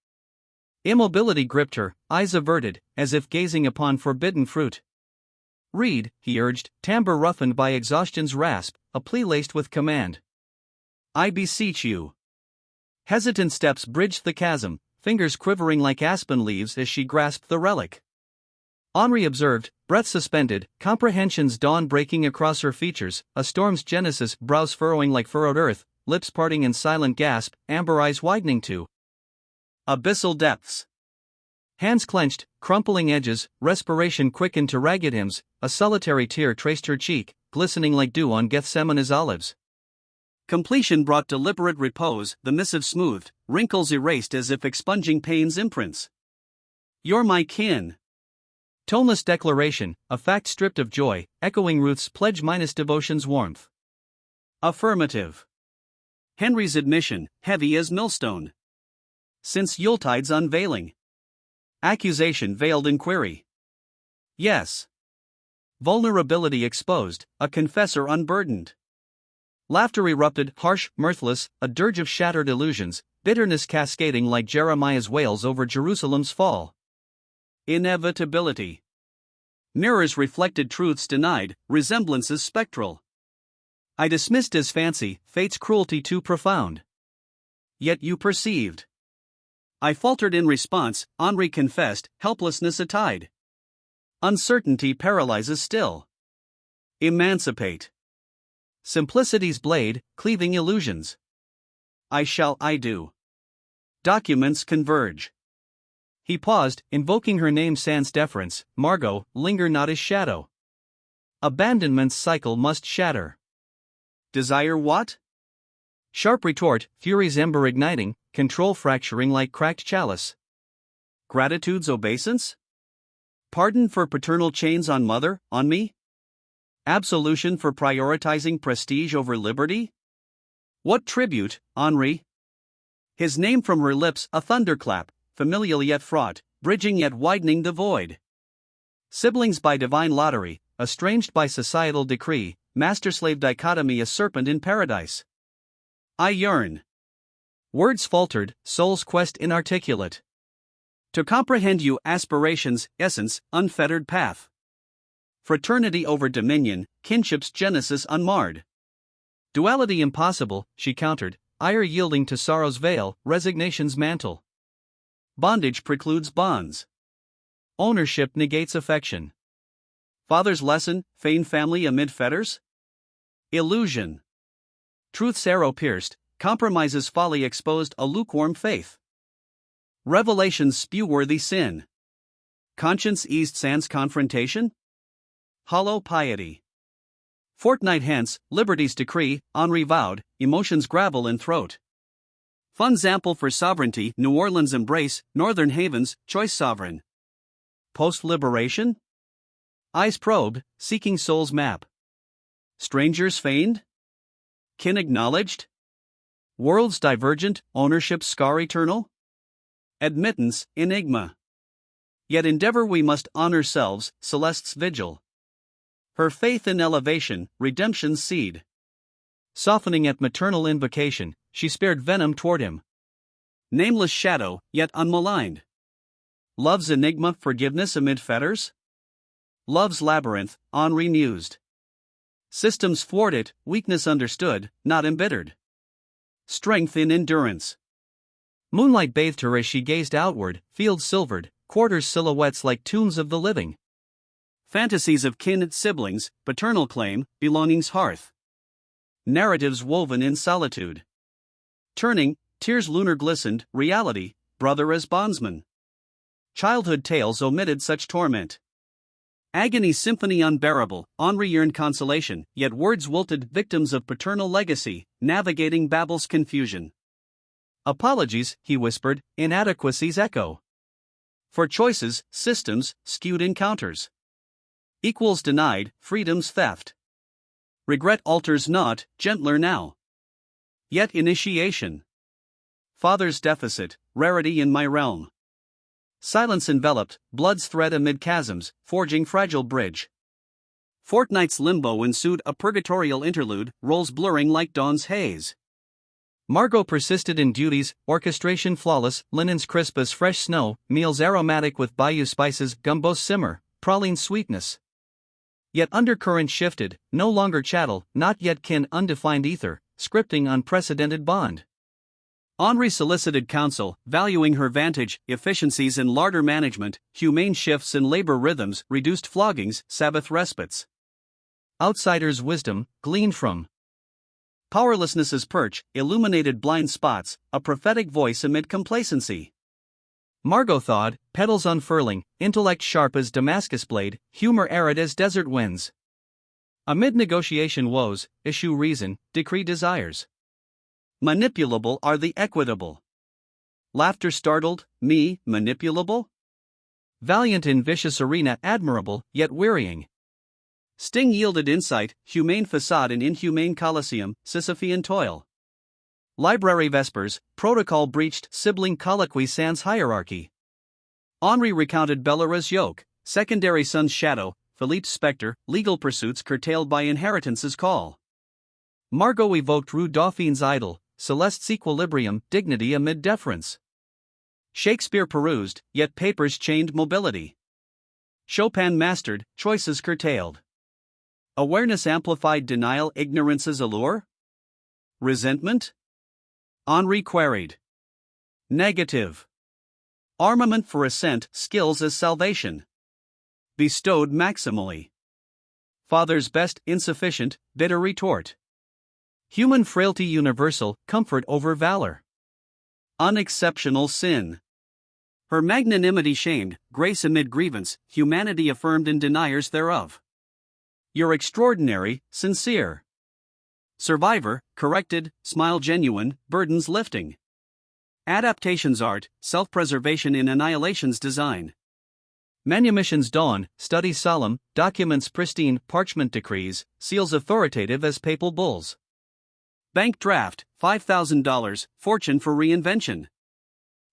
Immobility gripped her, eyes averted, as if gazing upon forbidden fruit. "Read," he urged, timbre roughened by exhaustion's rasp, a plea laced with command. "I beseech you." Hesitant steps bridged the chasm, fingers quivering like aspen leaves as she grasped the relic. Henri observed, breath suspended, comprehension's dawn breaking across her features, a storm's genesis, brows furrowing like furrowed earth, lips parting in silent gasp, amber eyes widening to abyssal depths. Hands clenched, crumpling edges, respiration quickened to ragged hymns, a solitary tear traced her cheek, glistening like dew on Gethsemane's olives. Completion brought deliberate repose, the missive smoothed, wrinkles erased as if expunging pain's imprints. "You're my kin." Toneless declaration, a fact stripped of joy, echoing Ruth's pledge minus devotion's warmth. Affirmative. Henri's admission, heavy as millstone. Since Yuletide's unveiling. Accusation veiled in query. Yes. Vulnerability exposed, a confessor unburdened. Laughter erupted, harsh, mirthless, a dirge of shattered illusions, bitterness cascading like Jeremiah's wails over Jerusalem's fall. Inevitability. Mirrors reflected truths denied, resemblances spectral. I dismissed as fancy, fate's cruelty too profound. Yet you perceived. I faltered in response, Henri confessed, helplessness a tide. Uncertainty paralyzes still. Emancipate. Simplicity's blade, cleaving illusions. I do. Documents converge. He paused, invoking her name sans deference, Margot, linger not as shadow. Abandonment's cycle must shatter. Desire what? Sharp retort, fury's ember igniting, control fracturing like cracked chalice. Gratitude's obeisance? Pardon for paternal chains on mother, on me? Absolution for prioritizing prestige over liberty? What tribute, Henri? His name from her lips, a thunderclap, familial yet fraught, bridging yet widening the void. Siblings by divine lottery, estranged by societal decree, master-slave dichotomy, a serpent in paradise. I yearn. Words faltered, soul's quest inarticulate. To comprehend you, aspirations, essence, unfettered path. Fraternity over dominion, kinship's genesis unmarred. Duality impossible, she countered, ire yielding to sorrow's veil, resignation's mantle. Bondage precludes bonds. Ownership negates affection. Father's lesson, feigned family amid fetters? Illusion. Truth's arrow pierced, compromise's folly exposed, a lukewarm faith. Revelation's spew-worthy sin. Conscience eased sans confrontation? Hollow piety. Fortnight hence, liberty's decree, Henri vowed, emotions gravel in throat. Funds ample for sovereignty, New Orleans embrace, northern havens, choice sovereign. Post-liberation? Eyes probed, seeking soul's map. Strangers feigned? Kin acknowledged? Worlds divergent, ownership scar eternal? Admittance, enigma. Yet endeavor we must honor selves, Celeste's vigil. Her faith in elevation, redemption's seed. Softening at maternal invocation, she spared venom toward him. Nameless shadow, yet unmaligned. Love's enigma, forgiveness amid fetters? Love's labyrinth, Henri mused. Systems thwarted, weakness understood, not embittered. Strength in endurance. Moonlight bathed her as she gazed outward, fields silvered, quarters silhouettes like tombs of the living. Fantasies of kin, siblings, paternal claim, belongings hearth. Narratives woven in solitude. Turning, tears lunar glistened, reality, brother as bondsman. Childhood tales omitted such torment. Agony symphony unbearable, Henri yearned consolation, yet words wilted, victims of paternal legacy, navigating Babel's confusion. Apologies, he whispered, inadequacies echo. For choices, systems, skewed encounters. Equals denied, freedom's theft. Regret alters not, gentler now. Yet initiation. Father's deficit, rarity in my realm. Silence enveloped, blood's thread amid chasms, forging fragile bridge. Fortnight's limbo ensued, a purgatorial interlude, roles blurring like dawn's haze. Margot persisted in duties, orchestration flawless, linens crisp as fresh snow, meals aromatic with bayou spices, gumbo's simmer, praline sweetness. Yet undercurrent shifted, no longer chattel, not yet kin, undefined ether, scripting unprecedented bond. Henri solicited counsel, valuing her vantage, efficiencies in larder management, humane shifts in labor rhythms, reduced floggings, Sabbath respites. Outsider's wisdom, gleaned from powerlessness's perch, illuminated blind spots, a prophetic voice amid complacency. Margot thawed, petals unfurling, intellect sharp as Damascus blade, humor arid as desert winds. Amid negotiation woes, issue reason, decree desires. Manipulable are the equitable. Laughter startled, me, manipulable? Valiant in vicious arena, admirable, yet wearying. Sting yielded insight, humane facade in inhumane coliseum, Sisyphean toil. Library vespers, protocol breached, sibling colloquy sans hierarchy. Henri recounted Bellere's yoke, secondary son's shadow, Philippe's spectre, legal pursuits curtailed by inheritance's call. Margot evoked Rue Dauphine's idol, Celeste's equilibrium, dignity amid deference. Shakespeare perused, yet papers chained mobility. Chopin mastered, choices curtailed. Awareness amplified denial, ignorance's allure? Resentment? Henri queried. Negative. Armament for ascent, skills as salvation. Bestowed maximally. Father's best, insufficient, bitter retort. Human frailty universal, comfort over valor. Unexceptional sin. Her magnanimity shamed, grace amid grievance, humanity affirmed in deniers thereof. You're extraordinary, sincere. Survivor, corrected, smile genuine, burdens lifting. Adaptation's art, self-preservation in annihilation's design. Manumission's dawn, study solemn, documents pristine, parchment decrees, seals authoritative as papal bulls. Bank draft, $5,000, fortune for reinvention.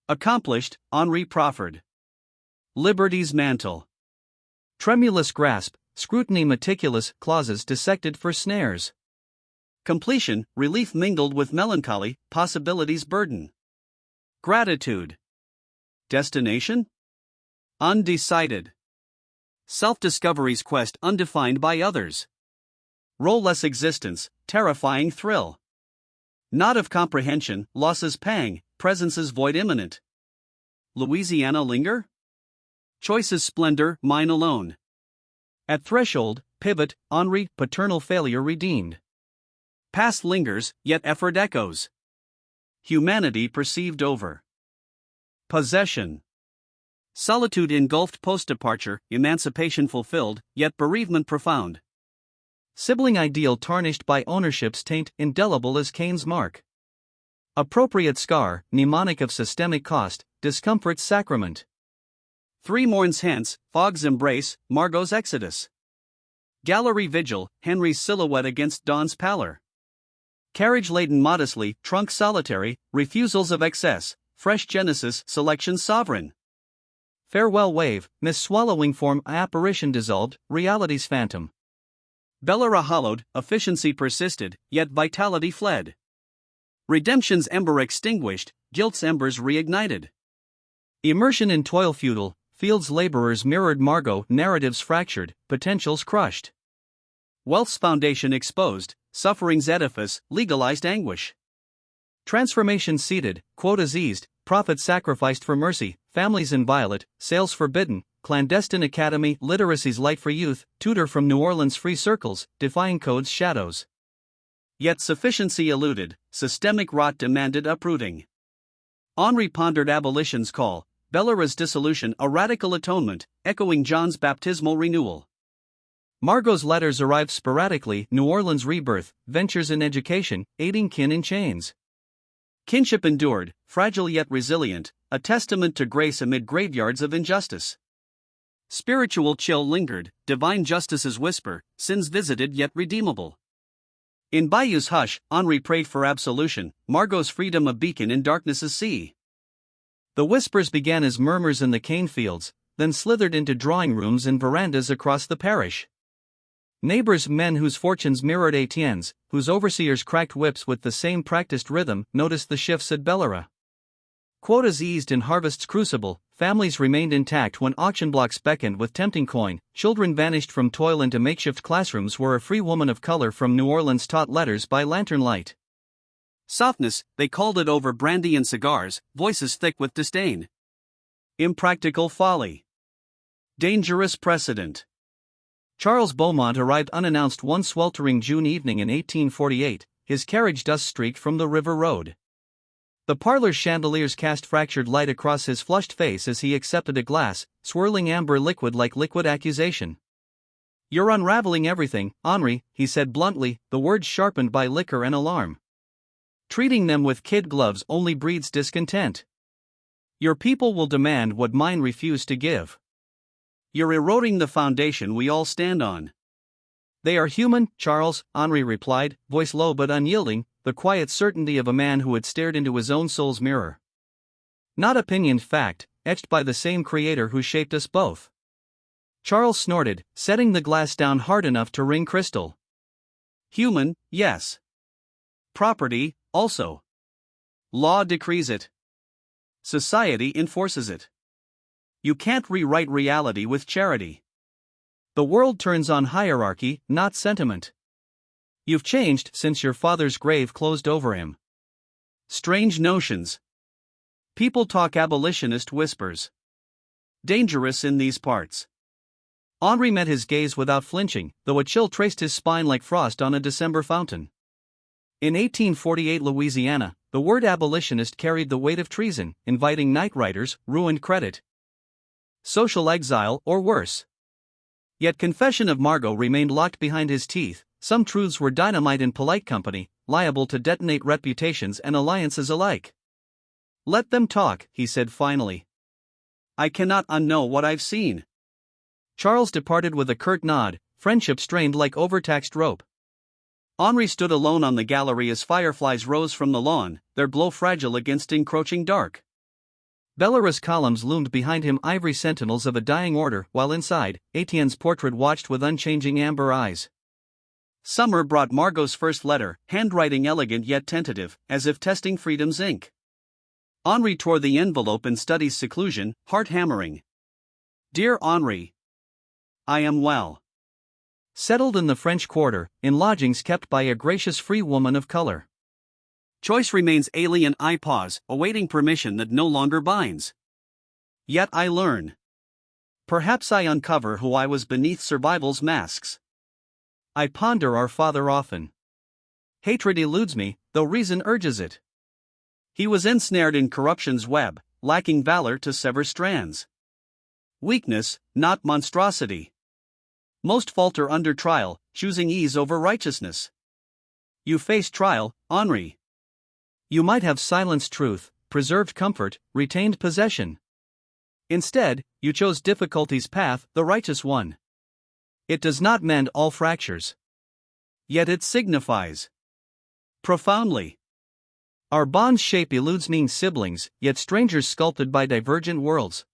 Accomplished, Henri proffered. Liberty's mantle. Tremulous grasp, scrutiny meticulous, clauses dissected for snares. Completion, relief mingled with melancholy, possibility's burden. Gratitude. Destination? Undecided. Self-discovery's quest undefined by others. Role-less existence, terrifying thrill. Not of comprehension, loss's pang, presence's void imminent. Louisiana linger? Choice's splendor, mine alone. At threshold, pivot, Henri, paternal failure redeemed. Past lingers, yet effort echoes. Humanity perceived over. Possession. Solitude engulfed post-departure, emancipation fulfilled, yet bereavement profound. Sibling ideal tarnished by ownership's taint, indelible as Cain's mark. Appropriate scar, mnemonic of systemic cost, discomfort's sacrament. 3 morns hence, fog's embrace, Margot's exodus. Gallery vigil, Henri's silhouette against dawn's pallor. Carriage laden modestly, trunk solitary, refusals of excess, fresh genesis, selection sovereign. Farewell wave, miss swallowing form, apparition dissolved, reality's phantom. Bellere hollowed, efficiency persisted, yet vitality fled. Redemption's ember extinguished, guilt's embers reignited. Immersion in toil futile, fields laborers mirrored Margot, narratives fractured, potentials crushed. Wealth's foundation exposed, suffering's edifice, legalized anguish. Transformation seated, quotas eased, prophets sacrificed for mercy, families inviolate, sales forbidden, clandestine academy, literacy's light for youth, tutor from New Orleans free circles, defying code's shadows. Yet sufficiency eluded, systemic rot demanded uprooting. Henri pondered abolition's call, Bellere's dissolution a radical atonement, echoing John's baptismal renewal. Margot's letters arrived sporadically, New Orleans rebirth, ventures in education, aiding kin in chains. Kinship endured, fragile yet resilient, a testament to grace amid graveyards of injustice. Spiritual chill lingered, divine justice's whisper, sins visited yet redeemable. In Bayou's hush, Henri prayed for absolution, Margot's freedom a beacon in darkness's sea. The whispers began as murmurs in the cane fields, then slithered into drawing rooms and verandas across the parish. Neighbors, men whose fortunes mirrored Etienne's, whose overseers cracked whips with the same practiced rhythm, noticed the shifts at Bellere. Quotas eased in harvest's crucible, families remained intact when auction blocks beckoned with tempting coin, children vanished from toil into makeshift classrooms where a free woman of color from New Orleans taught letters by lantern light. Softness, they called it over brandy and cigars, voices thick with disdain. Impractical folly. Dangerous precedent. Charles Beaumont arrived unannounced one sweltering June evening in 1848, his carriage dust-streaked from the river road. The parlor's chandeliers cast fractured light across his flushed face as he accepted a glass, swirling amber liquid like liquid accusation. "You're unraveling everything, Henri," he said bluntly, the words sharpened by liquor and alarm. "Treating them with kid gloves only breeds discontent. Your people will demand what mine refused to give. You're eroding the foundation we all stand on." "They are human, Charles," Henri replied, voice low but unyielding, the quiet certainty of a man who had stared into his own soul's mirror. "Not opinioned fact, etched by the same creator who shaped us both." Charles snorted, setting the glass down hard enough to ring crystal. "Human, yes. Property, also. Law decrees it. Society enforces it. You can't rewrite reality with charity. The world turns on hierarchy, not sentiment. You've changed since your father's grave closed over him. Strange notions. People talk abolitionist whispers. Dangerous in these parts." Henri met his gaze without flinching, though a chill traced his spine like frost on a December fountain. In 1848 Louisiana, the word abolitionist carried the weight of treason, inviting night riders, ruined credit. Social exile, or worse. Yet confession of Margot remained locked behind his teeth. Some truths were dynamite in polite company, liable to detonate reputations and alliances alike. "Let them talk," he said finally. "I cannot unknow what I've seen." Charles departed with a curt nod, friendship strained like overtaxed rope. Henri stood alone on the gallery as fireflies rose from the lawn, their glow fragile against encroaching dark. Bellere's columns loomed behind him, ivory sentinels of a dying order, while inside, Etienne's portrait watched with unchanging amber eyes. Summer brought Margot's first letter, handwriting elegant yet tentative, as if testing freedom's ink. Henri tore the envelope in study's seclusion, heart hammering. "Dear Henri, I am well. Settled in the French Quarter, in lodgings kept by a gracious free woman of color. Choice remains alien. I pause, awaiting permission that no longer binds. Yet I learn. Perhaps I uncover who I was beneath survival's masks. I ponder our father often. Hatred eludes me, though reason urges it. He was ensnared in corruption's web, lacking valor to sever strands. Weakness, not monstrosity. Most falter under trial, choosing ease over righteousness. You faced trial, Henri. You might have silenced truth, preserved comfort, retained possession. Instead, you chose difficulty's path, the righteous one. It does not mend all fractures. Yet it signifies Profoundly. Our bond's shape eludes being siblings, yet strangers sculpted by divergent worlds.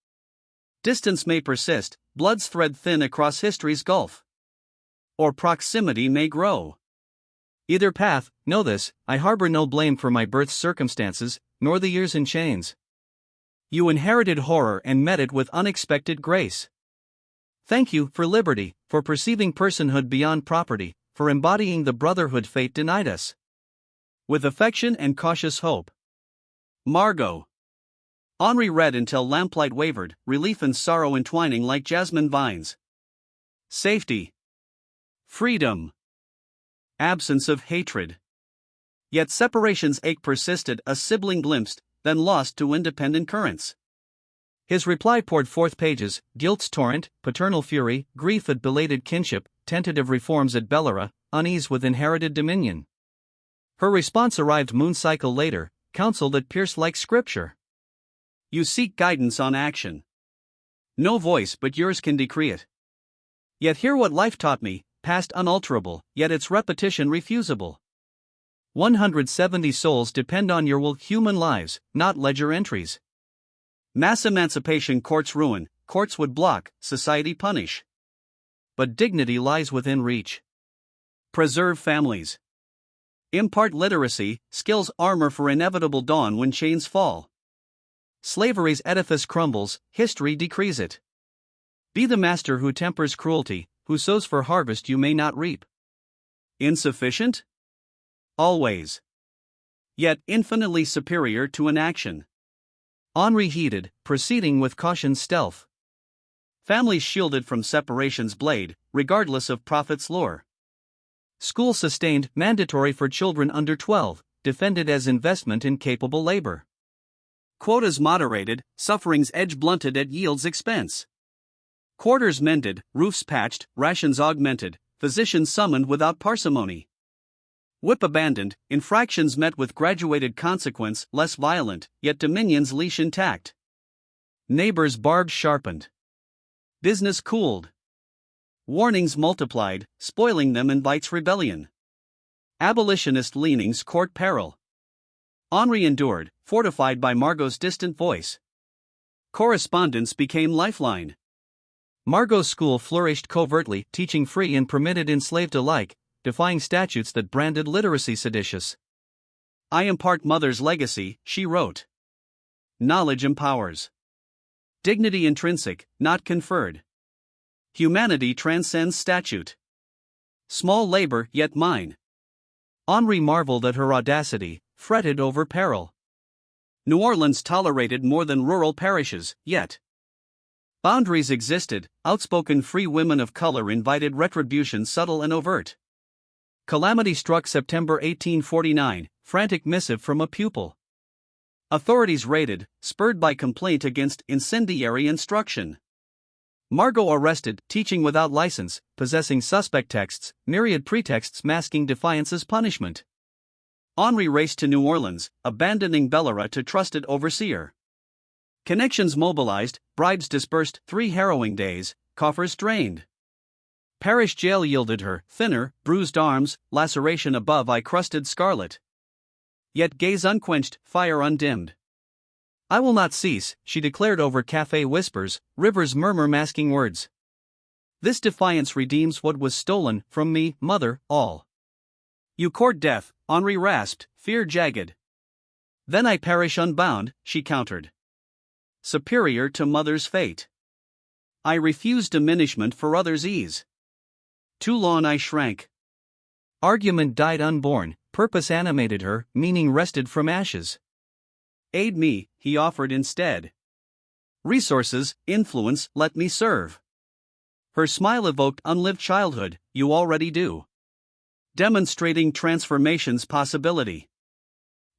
Distance may persist, blood's thread thin across history's gulf. Or proximity may grow. Either path, know this, I harbor no blame for my birth's circumstances, nor the years in chains. You inherited horror and met it with unexpected grace. Thank you for liberty, for perceiving personhood beyond property, for embodying the brotherhood fate denied us. With affection and cautious hope. Margot. Henri read until lamplight wavered, relief and sorrow entwining like jasmine vines. Safety. Freedom. Absence of hatred. Yet separation's ache persisted, a sibling glimpsed, then lost to independent currents. His reply poured forth pages, guilt's torrent, paternal fury, grief at belated kinship, tentative reforms at Bellere, unease with inherited dominion. Her response arrived moon cycle later, counsel that pierced like scripture. You seek guidance on action. No voice but yours can decree it. Yet hear what life taught me, past unalterable, yet its repetition refusable. 170 souls depend on your will, human lives, not ledger entries. Mass emancipation courts ruin, courts would block, society punish. But dignity lies within reach. Preserve families. Impart literacy, skills armor for inevitable dawn when chains fall. Slavery's edifice crumbles, history decrees it. Be the master who tempers cruelty, who sows for harvest you may not reap. Insufficient? Always. Yet infinitely superior to inaction. Henri heeded, proceeding with caution's stealth. Families shielded from separation's blade, regardless of profit's lure. School sustained, mandatory for children under 12, defended as investment in capable labor. Quotas moderated, suffering's edge blunted at yield's expense. Quarters mended, roofs patched, rations augmented, physicians summoned without parsimony. Whip abandoned, infractions met with graduated consequence, less violent, yet dominion's leash intact. Neighbors' barbs sharpened. Business cooled. Warnings multiplied, spoiling them invites rebellion. Abolitionist leanings court peril. Henri endured, fortified by Margot's distant voice. Correspondence became lifeline. Margot's school flourished covertly, teaching free and permitted enslaved alike, defying statutes that branded literacy seditious. I impart mother's legacy, she wrote. Knowledge empowers. Dignity intrinsic, not conferred. Humanity transcends statute. Small labor, yet mine. Henri marveled at her audacity, fretted over peril. New Orleans tolerated more than rural parishes, yet boundaries existed, outspoken free women of color invited retribution subtle and overt. Calamity struck September 1849, frantic missive from a pupil. Authorities raided, spurred by complaint against incendiary instruction. Margot arrested, teaching without license, possessing suspect texts, myriad pretexts masking defiance's punishment. Henri raced to New Orleans, abandoning Bellere to trusted overseer. Connections mobilized, bribes dispersed, 3 harrowing days, coffers drained. Parish jail yielded her, thinner, bruised arms, laceration above eye crusted scarlet. Yet gaze unquenched, fire undimmed. I will not cease, she declared over cafe whispers, rivers murmur masking words. This defiance redeems what was stolen from me, mother, all. You court death, Henri rasped, fear jagged. Then I perish unbound, she countered. Superior to mother's fate. I refuse diminishment for others' ease. Too long I shrank. Argument died unborn, purpose animated her, meaning wrested from ashes. Aid me, he offered instead. Resources, influence, let me serve. Her smile evoked unlived childhood, you already do. Demonstrating transformation's possibility.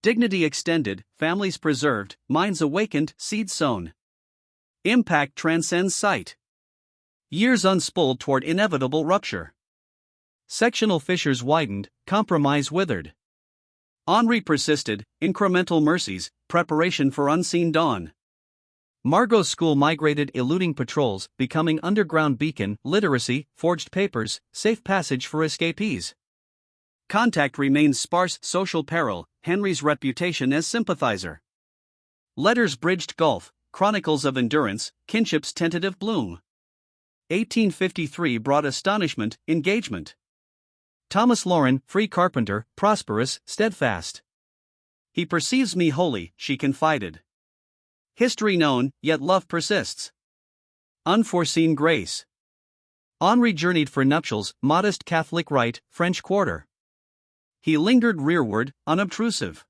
Dignity extended, families preserved, minds awakened, seeds sown. Impact transcends sight. Years unspooled toward inevitable rupture. Sectional fissures widened, compromise withered. Henri persisted, incremental mercies, preparation for unseen dawn. Margot's school migrated, eluding patrols, becoming underground beacon, literacy, forged papers, safe passage for escapees. Contact remains sparse. Social peril, Henri's reputation as sympathizer. Letters bridged gulf, chronicles of endurance, kinship's tentative bloom. 1853 brought astonishment, engagement. Thomas Lauren, free carpenter, prosperous, steadfast. He perceives me wholly, she confided. History known, yet love persists. Unforeseen grace. Henri journeyed for nuptials, modest Catholic rite, French Quarter. He lingered rearward, unobtrusive.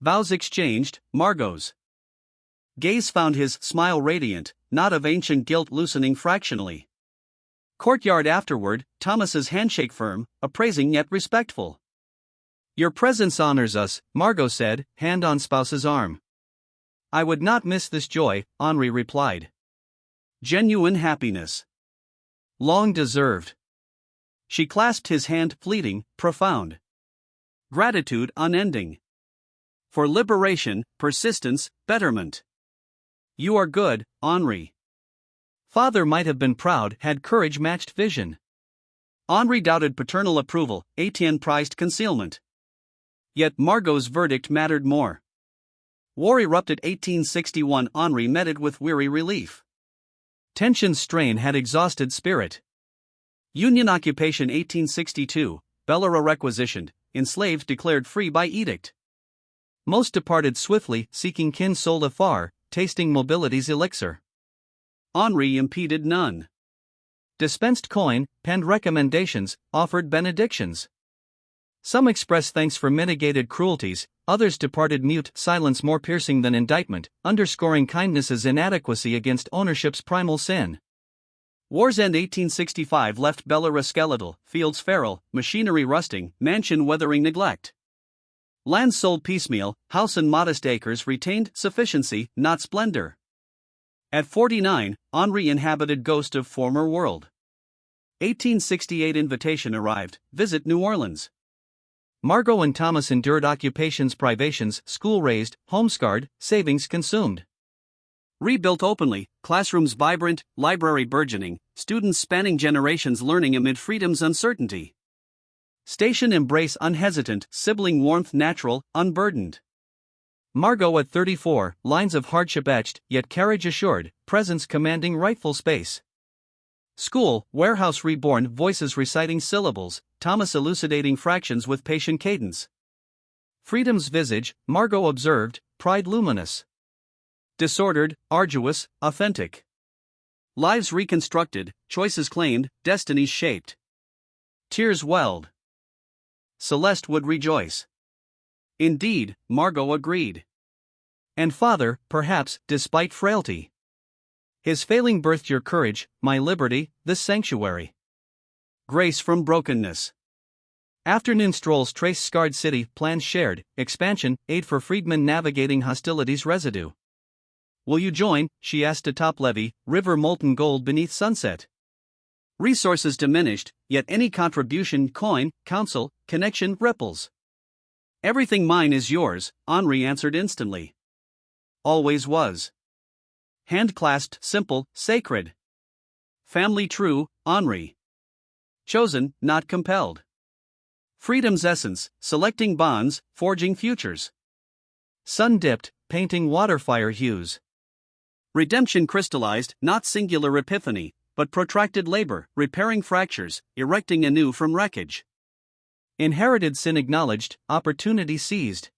Vows exchanged, Margot's gaze found his smile radiant, not of ancient guilt loosening fractionally. Courtyard afterward, Thomas's handshake firm, appraising yet respectful. Your presence honors us, Margot said, hand on spouse's arm. I would not miss this joy, Henri replied. Genuine happiness. Long deserved. She clasped his hand, fleeting, profound. Gratitude unending. For liberation, persistence, betterment. You are good, Henri. Father might have been proud had courage matched vision. Henri doubted paternal approval, Etienne prized concealment. Yet Margot's verdict mattered more. War erupted 1861. Henri met it with weary relief. Tension's strain had exhausted spirit. Union occupation 1862, Bellere requisitioned, enslaved declared free by edict. Most departed swiftly, seeking kin sold afar, tasting mobility's elixir. Henri impeded none. Dispensed coin, penned recommendations, offered benedictions. Some expressed thanks for mitigated cruelties, others departed mute, silence more piercing than indictment, underscoring kindness's inadequacy against ownership's primal sin. War's end 1865 left Bellere skeletal, fields feral, machinery rusting, mansion weathering neglect. Land sold piecemeal, house and modest acres retained sufficiency, not splendor. At 49, Henri inhabited ghost of former world. 1868 invitation arrived, visit New Orleans. Margot and Thomas endured occupations, privations, school raised, home scarred, savings consumed. Rebuilt openly, classrooms vibrant, library burgeoning, students spanning generations learning amid freedom's uncertainty. Station embrace unhesitant, sibling warmth natural, unburdened. Margot at 34, lines of hardship etched, yet carriage assured, presence commanding rightful space. School, warehouse reborn, voices reciting syllables, Thomas elucidating fractions with patient cadence. Freedom's visage, Margot observed, pride luminous. Disordered, arduous, authentic. Lives reconstructed, choices claimed, destinies shaped. Tears welled. Celeste would rejoice. Indeed, Margot agreed. And father, perhaps, despite frailty. His failing birthed your courage, my liberty, this sanctuary. Grace from brokenness. Afternoon strolls trace scarred city, plans shared, expansion, aid for freedmen navigating hostilities residue. Will you join, she asked atop levee, river molten gold beneath sunset. Resources diminished, yet any contribution, coin, counsel, connection, ripples. Everything mine is yours, Henri answered instantly. Always was. Hand clasped, simple, sacred. Family true, Henri. Chosen, not compelled. Freedom's essence, selecting bonds, forging futures. Sun dipped, painting waterfire hues. Redemption crystallized, not singular epiphany, but protracted labor, repairing fractures, erecting anew from wreckage. Inherited sin acknowledged, opportunity seized.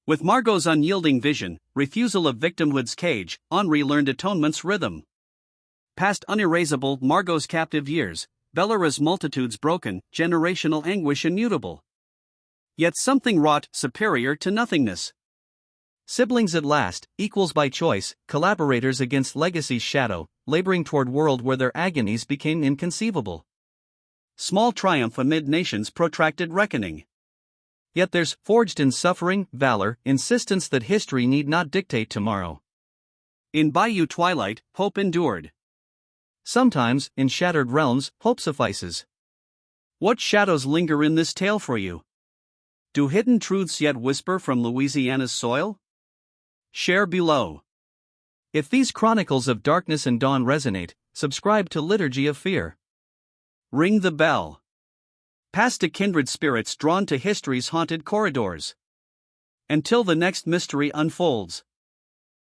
With Margot's unyielding vision, refusal of victimhood's cage, Henri learned atonement's rhythm. Past unerasable, Margot's captive years, Bellere's multitudes broken, generational anguish immutable. Yet something wrought, superior to nothingness. Siblings at last, equals by choice, collaborators against legacy's shadow, laboring toward world where their agonies became inconceivable. Small triumph amid nations' protracted reckoning. Yet there's, forged in suffering, valor, insistence that history need not dictate tomorrow. In bayou twilight, hope endured. Sometimes, in shattered realms, hope suffices. What shadows linger in this tale for you? Do hidden truths yet whisper from Louisiana's soil? Share below. If these chronicles of darkness and dawn resonate, subscribe to Liturgy of Fear. Ring the bell. Pass to kindred spirits drawn to history's haunted corridors. Until the next mystery unfolds.